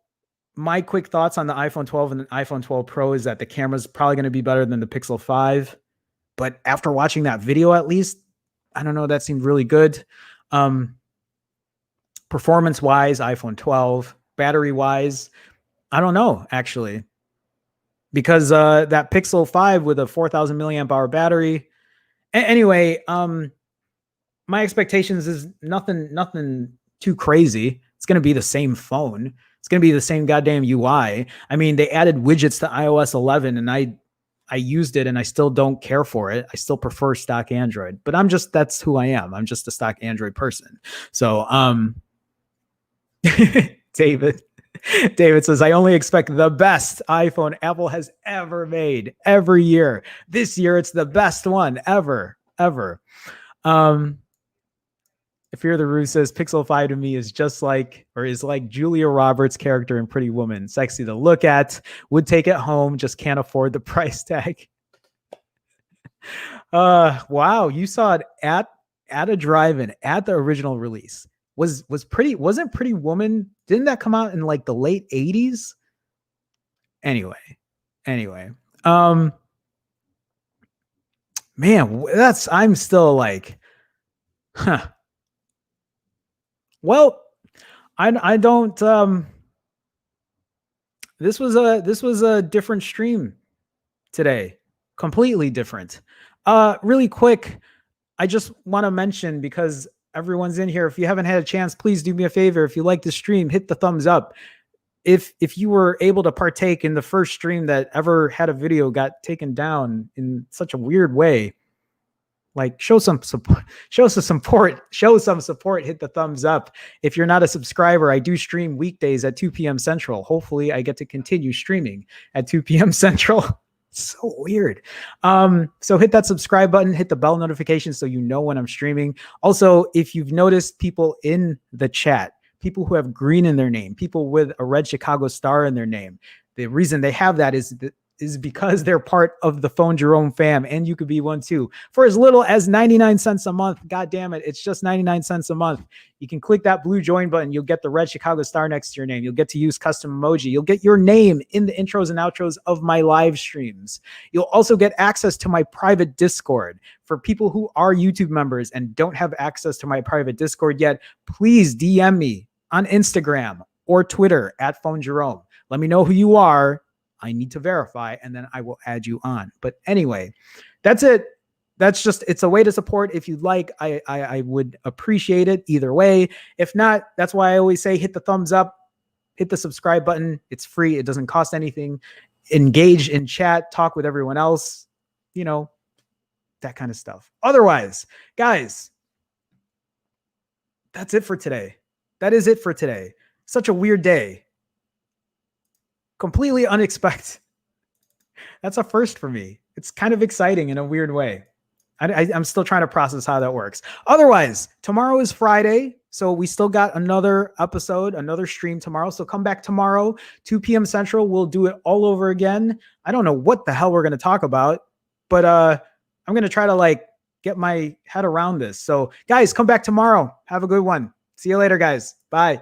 my quick thoughts on the iPhone 12 and the iPhone 12 Pro is that the camera's probably going to be better than the Pixel 5. But after watching that video, at least, I don't know, that seemed really good. Performance-wise, iPhone 12. Battery-wise, I don't know, actually. Because that Pixel 5 with a 4,000 milliamp hour battery. Anyway, my expectations is nothing too crazy. It's going to be the same phone. It's going to be the same goddamn UI. I mean, they added widgets to iOS 11 and I used it and I still don't care for it. I still prefer stock Android, but that's who I am. I'm just a stock Android person. So, David says, I only expect the best iPhone Apple has ever made every year. This year, it's the best one ever. If Fear the Roof says Pixel 5 to me is like Julia Roberts' character in Pretty Woman. Sexy to look at, would take it home, just can't afford the price tag. Wow, you saw it at a drive-in at the original release. Wasn't Pretty Woman, didn't that come out in like the late 80s? Anyway. Man, I'm still like, huh. Well, I don't. This was a different stream today, completely different. Really quick, I just want to mention, because everyone's in here, if you haven't had a chance, please do me a favor. If you like the stream, hit the thumbs up. If you were able to partake in the first stream that ever had a video got taken down in such a weird way, like show some support, hit the thumbs up. If you're not a subscriber, I do stream weekdays at 2 p.m. Central. Hopefully I get to continue streaming at 2 p.m. Central. So weird. So hit that subscribe button, hit the bell notification so you know when I'm streaming. Also, if you've noticed people in the chat, people who have green in their name, people with a red Chicago star in their name, the reason they have that is is because they're part of the Phone Jerome fam, and you could be one too. For as little as 99 cents a month, god damn it, it's just 99 cents a month. You can click that blue join button. You'll get the red Chicago star next to your name. You'll get to use custom emoji. You'll get your name in the intros and outros of my live streams. You'll also get access to my private Discord. For people who are YouTube members and don't have access to my private Discord yet, please DM me on Instagram or Twitter at Phone Jerome. Let me know who you are. I need to verify, and then I will add you on. But anyway, that's it. That's just, it's a way to support. If you'd like, I would appreciate it either way. If not, that's why I always say hit the thumbs up, hit the subscribe button. It's free. It doesn't cost anything. Engage in chat, talk with everyone else, you know, that kind of stuff. Otherwise, guys, that's it for today. That is it for today. Such a weird day. Completely unexpected. That's a first for me. It's kind of exciting in a weird way. I'm still trying to process how that works. Otherwise, tomorrow is Friday, so we still got another episode, another stream tomorrow. So come back tomorrow, 2 p.m. Central. We'll do it all over again. I don't know what the hell we're going to talk about, but I'm going to try to like get my head around this. So guys, come back tomorrow. Have a good one. See you later, guys. Bye.